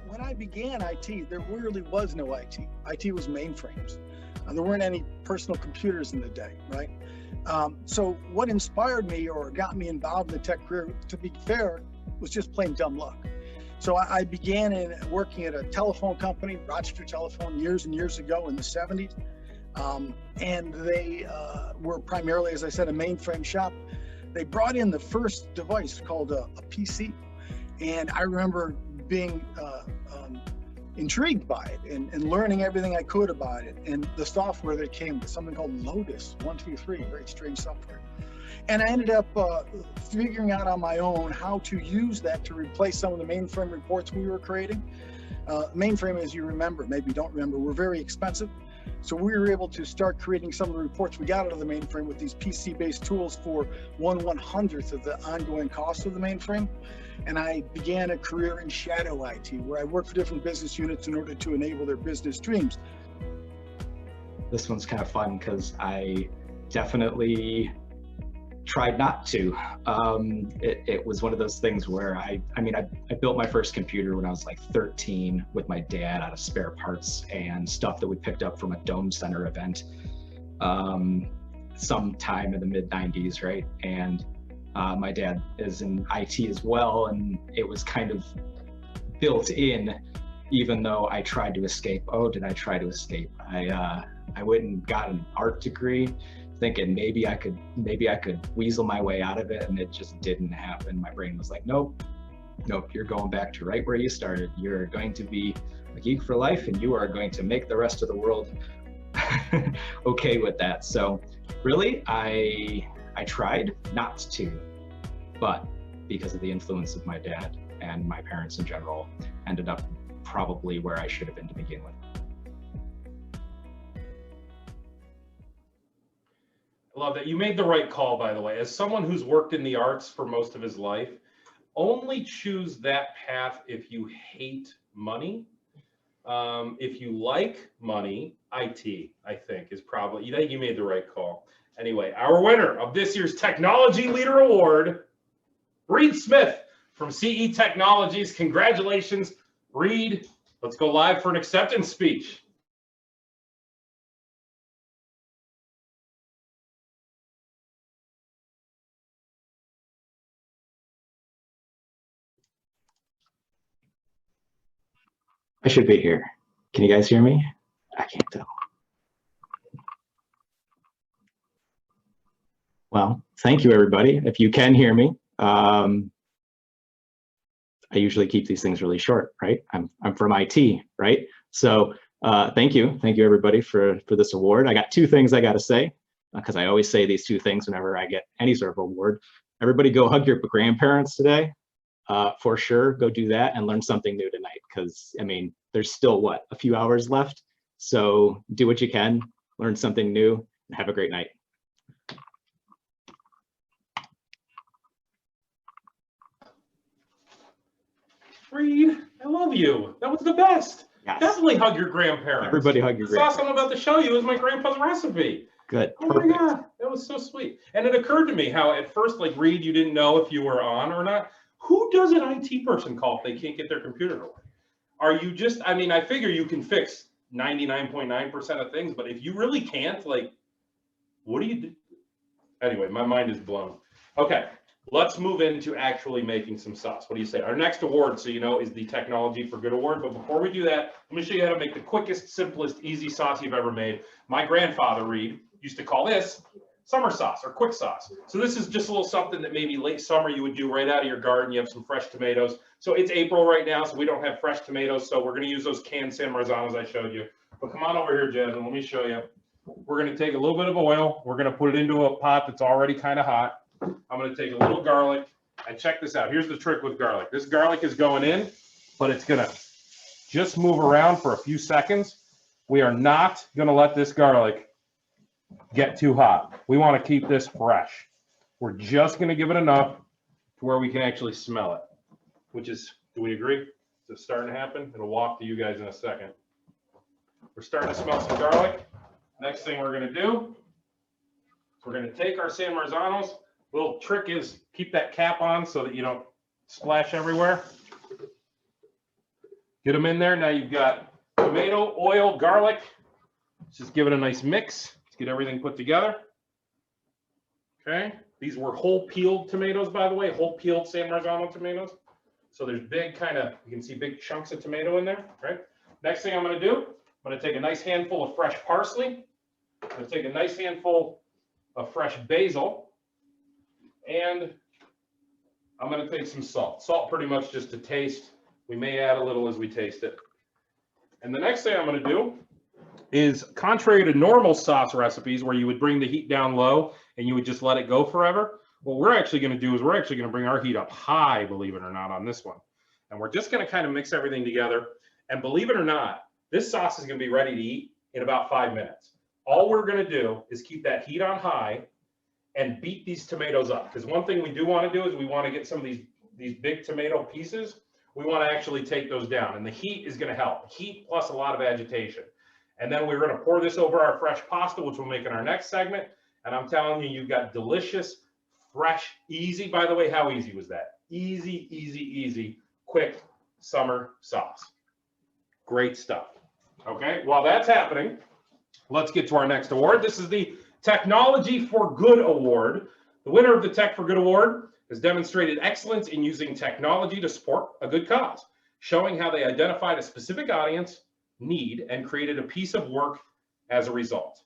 When I began IT, there really was no IT. IT was mainframes. There weren't any personal computers in the day, right? So what inspired me or got me involved in the tech career, to be fair, was just plain dumb luck. So I began working at a telephone company, Rochester Telephone, years and years ago in the 70s. And they were primarily, as I said, a mainframe shop. They brought in the first device called a PC. And I remember being intrigued by it and learning everything I could about it. And the software that came with, something called Lotus 123, very strange software. And I ended up figuring out on my own how to use that to replace some of the mainframe reports we were creating. Mainframe, as you remember, maybe don't remember, were very expensive. So we were able to start creating some of the reports we got out of the mainframe with these PC-based tools for 1/100th of the ongoing cost of the mainframe. And I began a career in shadow IT, where I worked for different business units in order to enable their business dreams. This one's kind of fun because I definitely tried not to. It was one of those things where I built my first computer when I was like 13 with my dad out of spare parts and stuff that we picked up from a Dome Center event sometime in the mid-90s, right? And my dad is in IT as well, and it was kind of built in, even though I tried to escape. Oh, did I try to escape? I went and got an art degree, thinking maybe I could weasel my way out of it, and it just didn't happen. My brain was like, nope, you're going back to right where you started. You're going to be a geek for life, and you are going to make the rest of the world okay with that. So really, I tried not to, but because of the influence of my dad, and my parents in general ended up probably where I should have been to begin with. I love that. You made the right call, by the way. As someone who's worked in the arts for most of his life, only choose that path if you hate money. If you like money, IT, I think, is probably, you made the right call. Anyway, our winner of this year's Technology Leader Award, Reed Smith from CE Technologies. Congratulations, Reed. Let's go live for an acceptance speech. I should be here. Can you guys hear me? I can't tell. Well, thank you, everybody. If you can hear me, I usually keep these things really short, right? I'm from IT, right? So thank you, everybody, for this award. I got two things I got to say, because I always say these two things whenever I get any sort of award. Everybody, go hug your grandparents today. For sure, go do that and learn something new tonight, because I mean, there's still what, a few hours left. So do what you can, learn something new, and have a great night. Reed, I love you. That was the best. Yes. Definitely hug your grandparents. Everybody hug your grandparents. I saw something about to show you. It was my grandpa's recipe. Good. Oh my God, that was so sweet. And it occurred to me how at first, like, Reed, you didn't know if you were on or not. Who does an IT person call if they can't get their computer to work? Are you just, I mean, I figure you can fix 99.9% of things, but if you really can't, like, what do you do? Anyway, my mind is blown. Okay, let's move into actually making some sauce. What do you say? Our next award, so you know, is the Technology for Good Award. But before we do that, let me show you how to make the quickest, simplest, easy sauce you've ever made. My grandfather, Reed, used to call this summer sauce or quick sauce. So this is just a little something that maybe late summer you would do right out of your garden. You have some fresh tomatoes. So it's April right now, so we don't have fresh tomatoes. So we're going to use those canned San Marzanos I showed you. But come on over here, Jasmine. Let me show you. We're going to take a little bit of oil. We're going to put it into a pot that's already kind of hot. I'm going to take a little garlic. And check this out. Here's the trick with garlic. This garlic is going in, but it's going to just move around for a few seconds. We are not going to let this garlic get too hot. We want to keep this fresh. We're just going to give it enough to where we can actually smell it, which is, do we agree? It's starting to happen. It'll walk to you guys in a second. We're starting to smell some garlic. Next thing we're going to do is we're going to take our San Marzanos. Little trick is keep that cap on so that you don't splash everywhere. Get them in there. Now you've got tomato, oil, garlic. Let's just give it a nice mix. Get everything put together. Okay, these were whole peeled tomatoes, by the way, whole peeled San Marzano tomatoes. So there's big kind of, you can see big chunks of tomato in there, right? Next thing I'm going to do, I'm going to take a nice handful of fresh parsley. I'm going to take a nice handful of fresh basil. And I'm going to take some salt. Salt pretty much just to taste. We may add a little as we taste it. And the next thing I'm going to do is, contrary to normal sauce recipes where you would bring the heat down low and you would just let it go forever, what we're actually going to do is we're actually going to bring our heat up high, believe it or not, on this one. And we're just going to kind of mix everything together. And believe it or not, this sauce is going to be ready to eat in about 5 minutes. All we're going to do is keep that heat on high and beat these tomatoes up. Because one thing we do want to do is we want to get some of these big tomato pieces. We want to actually take those down. And the heat is going to help. Heat plus a lot of agitation. And then we're going to pour this over our fresh pasta, which we'll make in our next segment. And I'm telling you, you've got delicious, fresh, easy. By the way, how easy was that? Easy, easy, easy, quick summer sauce. Great stuff. Okay, while that's happening, let's get to our next award. This is the Technology for Good Award. The winner of the Tech for Good Award has demonstrated excellence in using technology to support a good cause, showing how they identified a specific audience need and created a piece of work as a result.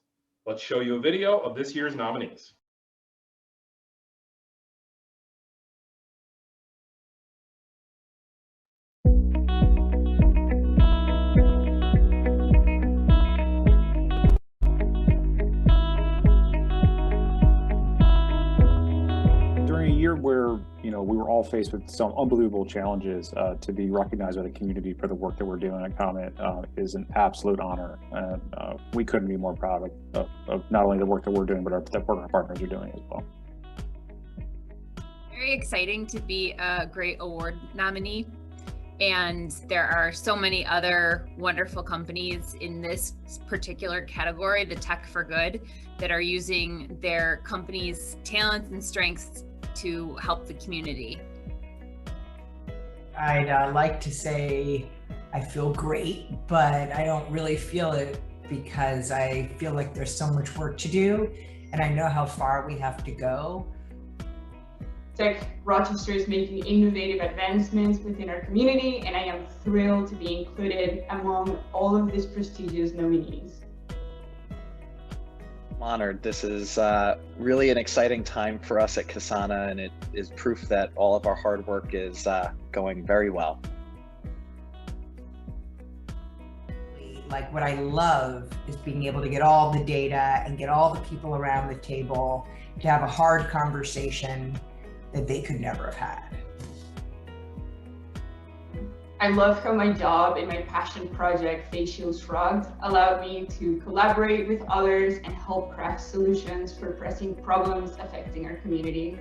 Let's show you a video of this year's nominees. During a year where, you know, we were all faced with some unbelievable challenges, to be recognized by the community for the work that we're doing at Comet is an absolute honor. And we couldn't be more proud of not only the work that we're doing, but the work our partners are doing as well. Very exciting to be a great award nominee. And there are so many other wonderful companies in this particular category, the Tech for Good, that are using their company's talents and strengths to help the community. I'd like to say I feel great, but I don't really feel it because I feel like there's so much work to do and I know how far we have to go. Tech Rochester is making innovative advancements within our community, and I am thrilled to be included among all of these prestigious nominees. I'm honored. This is really an exciting time for us at Kasana, and it is proof that all of our hard work is going very well. Like what I love is being able to get all the data and get all the people around the table to have a hard conversation that they could never have had. I love how my job and my passion project, Facial Shrugged, allowed me to collaborate with others and help craft solutions for pressing problems affecting our community.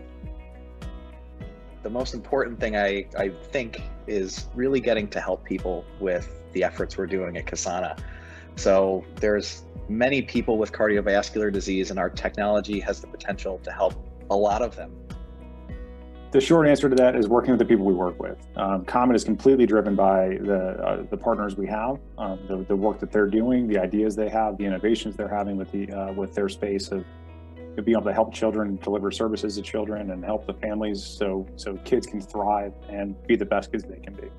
The most important thing I think is really getting to help people with the efforts we're doing at Kasana. So there's many people with cardiovascular disease, and our technology has the potential to help a lot of them. The short answer to that is working with the people we work with. Comet is completely driven by the partners we have, the work that they're doing, the ideas they have, the innovations they're having with their space of being able to help children deliver services to children and help the families so kids can thrive and be the best kids they can be.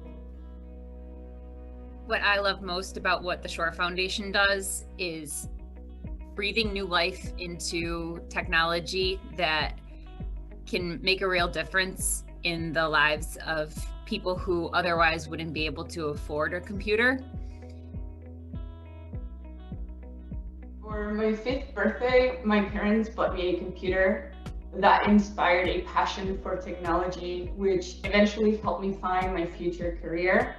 What I love most about what the Shore Foundation does is breathing new life into technology that can make a real difference in the lives of people who otherwise wouldn't be able to afford a computer. For my 5th birthday, my parents bought me a computer that inspired a passion for technology, which eventually helped me find my future career.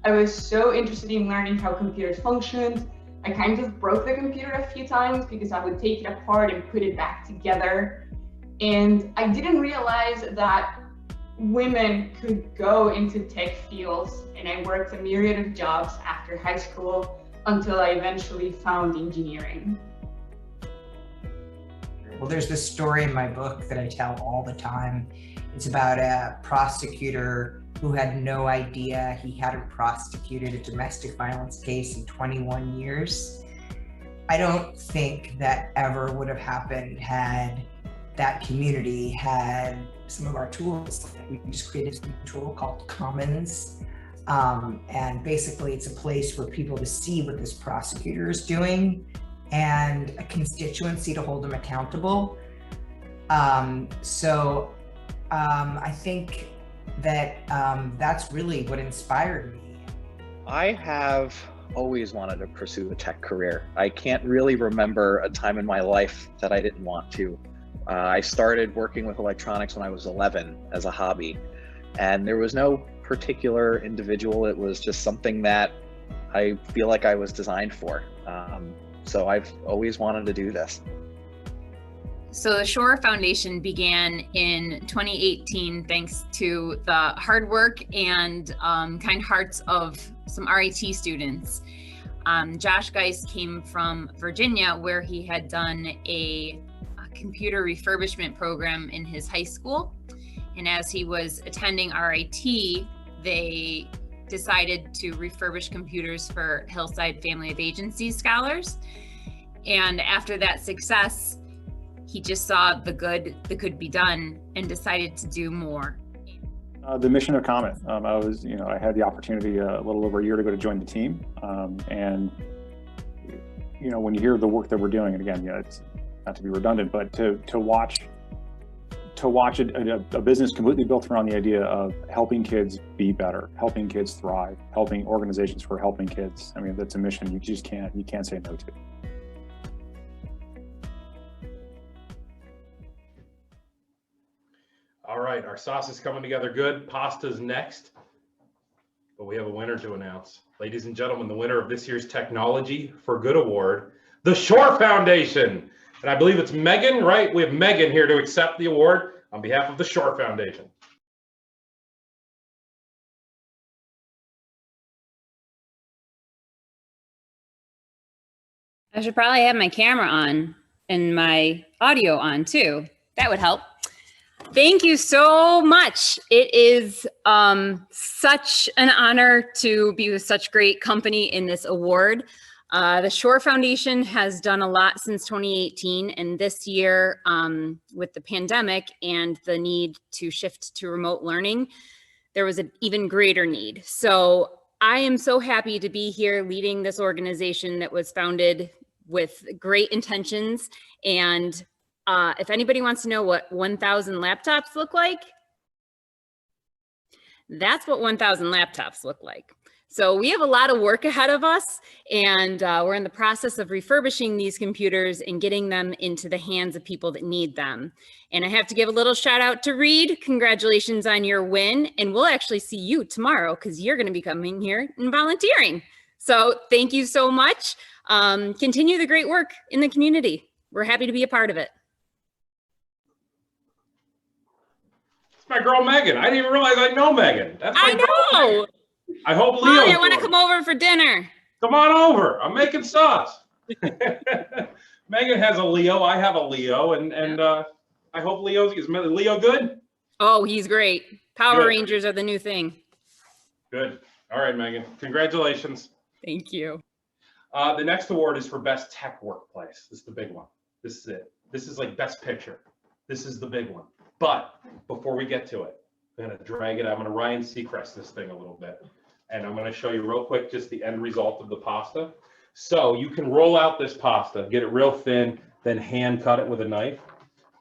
I was so interested in learning how computers functioned. I kind of broke the computer a few times because I would take it apart and put it back together. And I didn't realize that women could go into tech fields, and I worked a myriad of jobs after high school until I eventually found engineering. Well, there's this story in my book that I tell all the time. It's about a prosecutor who had no idea he hadn't prosecuted a domestic violence case in 21 years. I don't think that ever would have happened had that community had some of our tools. We just created a tool called Commons. And basically it's a place for people to see what this prosecutor is doing and a constituency to hold them accountable. I think that that's really what inspired me. I have always wanted to pursue a tech career. I can't really remember a time in my life that I didn't want to. I started working with electronics when I was 11 as a hobby, and there was no particular individual. It was just something that I feel like I was designed for. So I've always wanted to do this. So the Shore Foundation began in 2018 thanks to the hard work and kind hearts of some RIT students. Josh Geist came from Virginia, where he had done a computer refurbishment program in his high school. And as he was attending RIT, they decided to refurbish computers for Hillside Family of Agency scholars. And after that success, he just saw the good that could be done and decided to do more. The mission of Comet. I had the opportunity a little over a year ago to join the team. And when you hear the work that we're doing, and again, it's not to be redundant, but to watch a business completely built around the idea of helping kids be better, helping kids thrive, helping organizations for helping kids. I mean, that's a mission you can't say no to. All right. right, our sauce is coming together good. Pasta's next, but we have a winner to announce. Ladies and gentlemen, the winner of this year's Technology for Good Award, the Shore Foundation. And I believe it's Megan, right? We have Megan here to accept the award on behalf of the Shore Foundation. I should probably have my camera on and my audio on too. That would help. Thank you so much. It is such an honor to be with such great company in this award. The Shore Foundation has done a lot since 2018, and this year with the pandemic and the need to shift to remote learning, there was an even greater need. So I am so happy to be here leading this organization that was founded with great intentions. And if anybody wants to know what 1,000 laptops look like, that's what 1,000 laptops look like. So we have a lot of work ahead of us, and we're in the process of refurbishing these computers and getting them into the hands of people that need them. And I have to give a little shout out to Reed. Congratulations on your win. And we'll actually see you tomorrow because you're going to be coming here and volunteering. So thank you so much. Continue the great work in the community. We're happy to be a part of it. It's my girl, Megan. I didn't even realize I know Megan. That's my know. I hope Leo. Molly, I want to come over for dinner. Come on over. I'm making sauce. Megan has a Leo. I have a Leo, and I hope is Leo good? Oh, he's great. Power Good. Rangers are the new thing. Good. All right, Megan. Congratulations. Thank you. The next award is for Best Tech Workplace. This is the big one. This is it. This is like Best Picture. This is the big one. But before we get to it, I'm going to drag it. I'm going to Ryan Seacrest this thing a little bit. And I'm going to show you real quick just the end result of the pasta. So you can roll out this pasta, get it real thin, then hand cut it with a knife.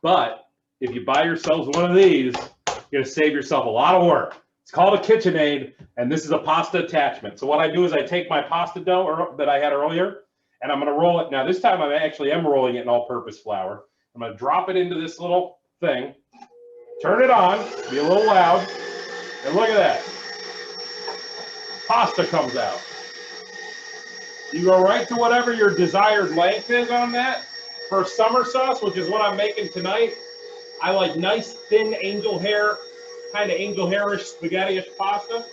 But if you buy yourselves one of these, you're going to save yourself a lot of work. It's called a KitchenAid, and this is a pasta attachment. So what I do is I take my pasta dough that I had earlier, and I'm going to roll it. Now this time I actually am rolling it in all-purpose flour. I'm going to drop it into this little thing, turn it on, be a little loud, and look at that. Pasta comes out. You go right to whatever your desired length is on that. For summer sauce, which is what I'm making tonight, I like nice thin angel hair, kind of angel hairish spaghetti-ish pasta.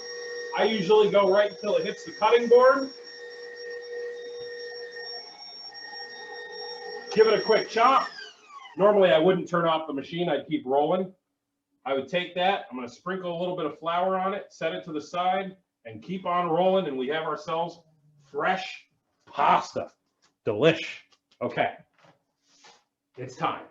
I usually go right until it hits the cutting board. Give it a quick chop. Normally I wouldn't turn off the machine, I'd keep rolling. I would take that, I'm going to sprinkle a little bit of flour on it, set it to the side, and keep on rolling, and we have ourselves fresh pasta. Delish. Okay. It's time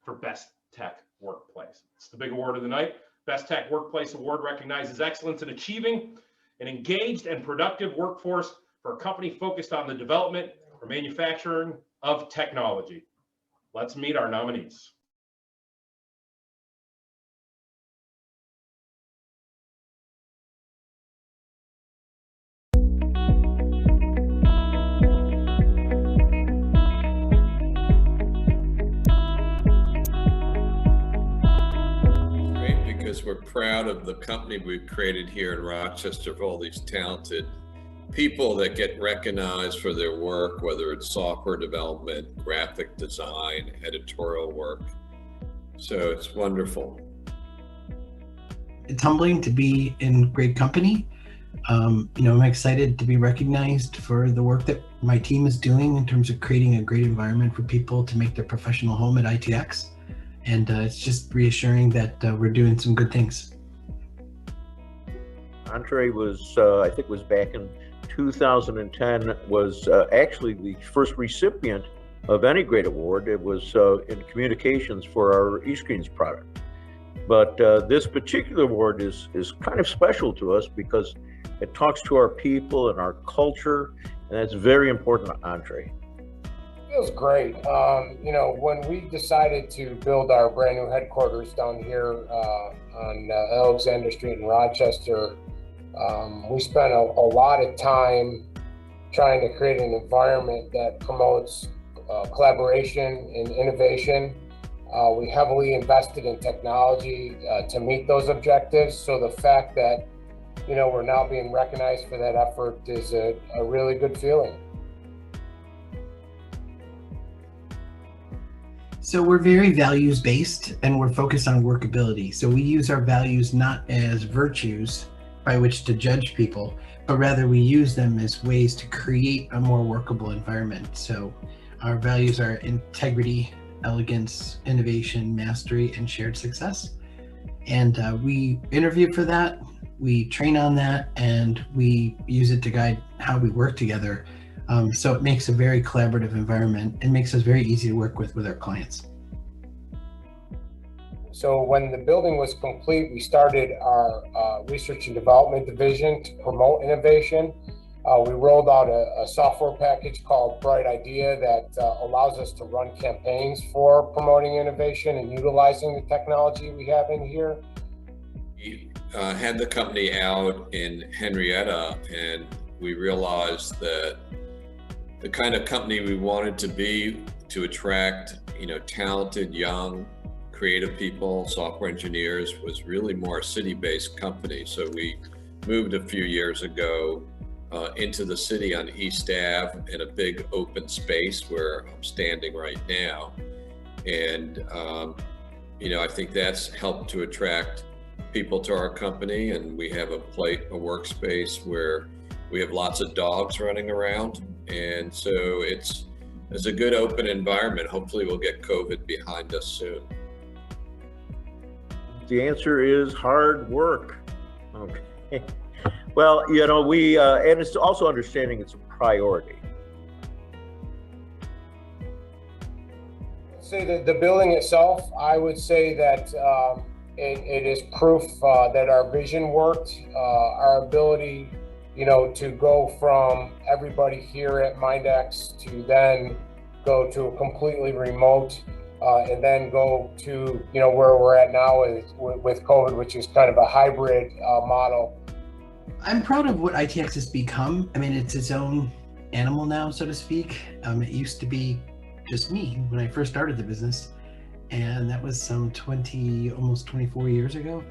for Best Tech Workplace. It's the big award of the night. Best Tech Workplace Award recognizes excellence in achieving an engaged and productive workforce for a company focused on the development or manufacturing of technology. Let's meet our nominees. Because we're proud of the company we've created here in Rochester, of all these talented people that get recognized for their work, whether it's software development, graphic design, editorial work. So it's wonderful. It's humbling to be in great company. I'm excited to be recognized for the work that my team is doing in terms of creating a great environment for people to make their professional home at ITX. And it's just reassuring that we're doing some good things. Andre was, I think was back in 2010, was actually the first recipient of any great award. It was in communications for our eScreens product. But this particular award is kind of special to us because it talks to our people and our culture, and that's very important to Andre. It was great. When we decided to build our brand new headquarters down here on Alexander Street in Rochester, we spent a lot of time trying to create an environment that promotes collaboration and innovation. We heavily invested in technology to meet those objectives. So the fact that, you know, we're now being recognized for that effort is a really good feeling. So we're very values-based and we're focused on workability. So we use our values not as virtues by which to judge people, but rather we use them as ways to create a more workable environment. So our values are integrity, elegance, innovation, mastery, and shared success. And we interview for that, we train on that, and we use it to guide how we work together. So it makes a very collaborative environment and makes us very easy to work with our clients. So when the building was complete, we started our research and development division to promote innovation. We rolled out a software package called Bright Idea that allows us to run campaigns for promoting innovation and utilizing the technology we have in here. We had the company out in Henrietta, and we realized that the kind of company we wanted to be to attract, you know, talented, young, creative people, software engineers, was really more a city-based company. So we moved a few years ago into the city on East Ave in a big open space where I'm standing right now. And, you know, I think that's helped to attract people to our company. And we have a workspace where we have lots of dogs running around. And so it's a good open environment. Hopefully we'll get COVID behind us soon. The answer is hard work. Okay. Well, you know, and it's also understanding it's a priority. Say that the building itself, I would say that it is proof that our vision worked. Our ability, you know, to go from everybody here at Mindex to then go to a completely remote and then go to, you know, where we're at now with COVID, which is kind of a hybrid model. I'm proud of what ITX has become. I mean, it's its own animal now, so to speak. It used to be just me when I first started the business, and that was some almost 24 years ago.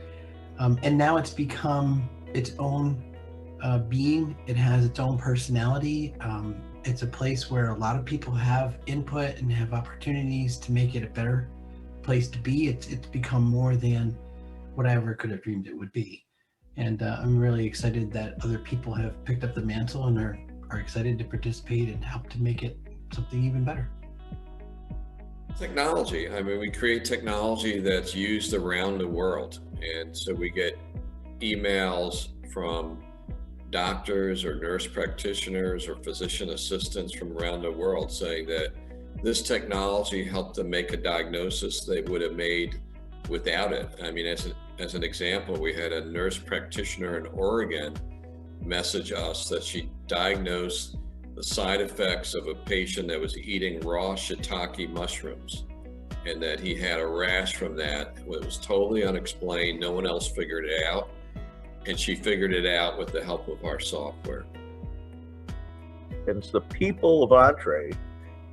And now it's become its own being. It has its own personality. It's a place where a lot of people have input and have opportunities to make it a better place to be. It's become more than what I ever could have dreamed it would be. And I'm really excited that other people have picked up the mantle and are excited to participate and help to make it something even better. Technology. I mean, we create technology that's used around the world. And so we get emails from doctors or nurse practitioners or physician assistants from around the world saying that this technology helped them make a diagnosis they would have made without it. I mean, as an example, we had a nurse practitioner in Oregon message us that she diagnosed the side effects of a patient that was eating raw shiitake mushrooms, and that he had a rash from that. It was totally unexplained. No one else figured it out. And she figured it out with the help of our software. And it's the people of Entree,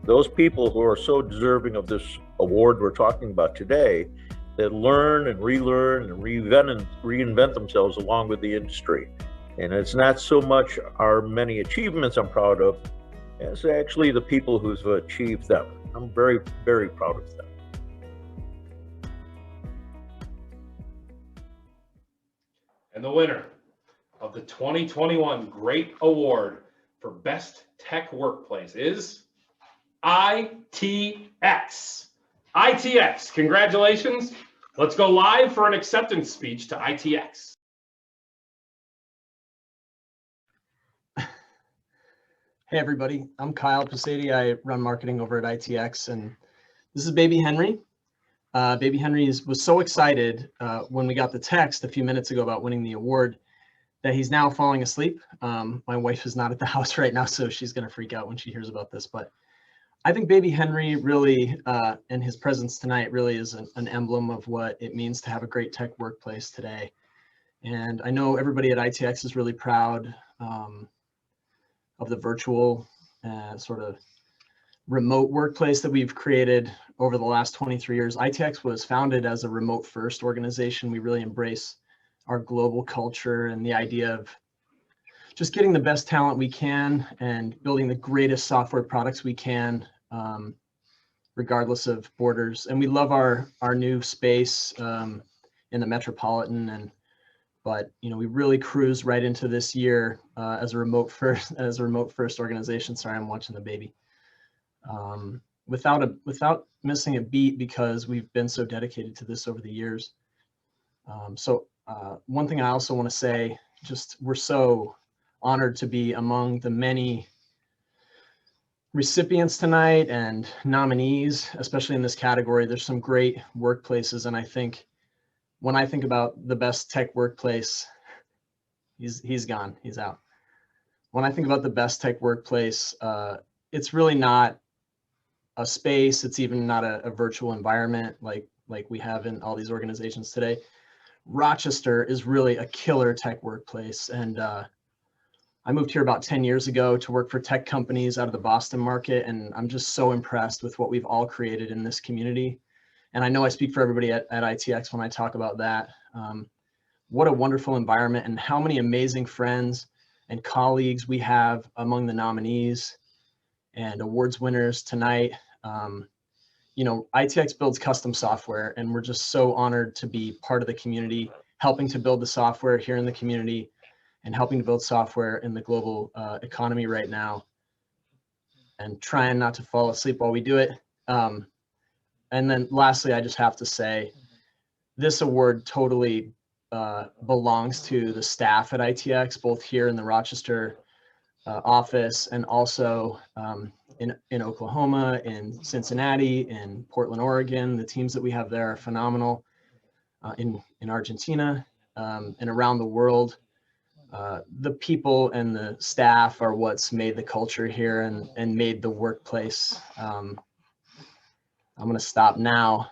those people who are so deserving of this award we're talking about today, that learn and relearn and reinvent themselves along with the industry. And it's not so much our many achievements I'm proud of, as actually the people who've achieved them. I'm very, very proud of them. And the winner of the 2021 Great Award for Best Tech Workplace is ITX. ITX, congratulations. Let's go live for an acceptance speech to ITX. Hey everybody, I'm Kyle Posady. I run marketing over at ITX, and this is Baby Henry. Baby Henry was so excited when we got the text a few minutes ago about winning the award that he's now falling asleep. My wife is not at the house right now, so she's going to freak out when she hears about this. But I think Baby Henry really, and his presence tonight really is an emblem of what it means to have a great tech workplace today. And I know everybody at ITX is really proud of the virtual sort of remote workplace that we've created over the last 23 years. ITX was founded as a remote first organization. We really embrace our global culture and the idea of just getting the best talent we can and building the greatest software products we can, regardless of borders. And we love our new space in the Metropolitan, but we really cruise right into this year as a remote first organization. Sorry, I'm watching the baby. Without missing a beat, because we've been so dedicated to this over the years. One thing I also want to say, just we're so honored to be among the many recipients tonight and nominees, especially in this category. There's some great workplaces, and I think when I think about the best tech workplace, he's gone, he's out. When I think about the best tech workplace, it's really not a space. It's even not a virtual environment like we have in all these organizations today. Rochester is really a killer tech workplace. And I moved here about 10 years ago to work for tech companies out of the Boston market. And I'm just so impressed with what we've all created in this community. And I know I speak for everybody at ITX when I talk about that. What a wonderful environment, and how many amazing friends and colleagues we have among the nominees and awards winners tonight. ITX builds custom software, and we're just so honored to be part of the community, helping to build the software here in the community and helping to build software in the global economy right now, and trying not to fall asleep while we do it. And then lastly, I just have to say, this award totally belongs to the staff at ITX, both here in the Rochester office and also in Oklahoma, in Cincinnati, in Portland, Oregon. The teams that we have there are phenomenal. In Argentina and around the world. The people and the staff are what's made the culture here and made the workplace. I'm going to stop now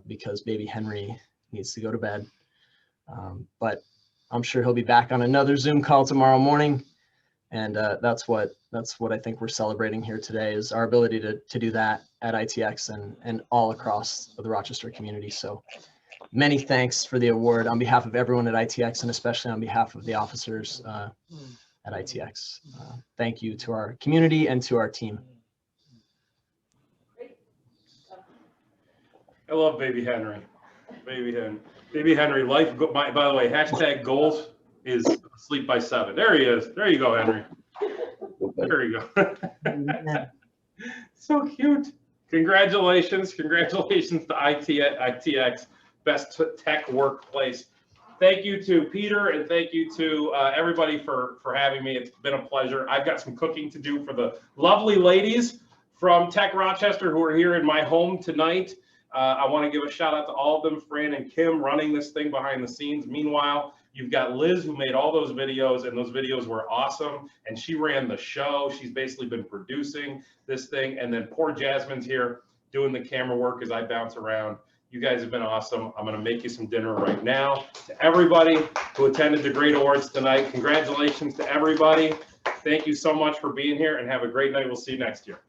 because baby Henry needs to go to bed. But I'm sure he'll be back on another Zoom call tomorrow morning. And that's what I think we're celebrating here today, is our ability to do that at ITX and all across the Rochester community. So many thanks for the award on behalf of everyone at ITX, and especially on behalf of the officers at ITX. Thank you to our community and to our team. I love baby Henry. Baby Henry, life, by the way, hashtag goals is sleep by 7. There he is. There you go, Henry. There you go. So cute. Congratulations to ITX Best Tech Workplace. Thank you to Peter, and thank you to everybody for having me. It's been a pleasure. I've got some cooking to do for the lovely ladies from Tech Rochester who are here in my home tonight. I want to give a shout out to all of them, Fran and Kim running this thing behind the scenes. Meanwhile, you've got Liz who made all those videos, and those videos were awesome. And she ran the show. She's basically been producing this thing. And then poor Jasmine's here doing the camera work as I bounce around. You guys have been awesome. I'm going to make you some dinner right now. To everybody who attended the Great Awards tonight, congratulations to everybody. Thank you so much for being here, and have a great night. We'll see you next year.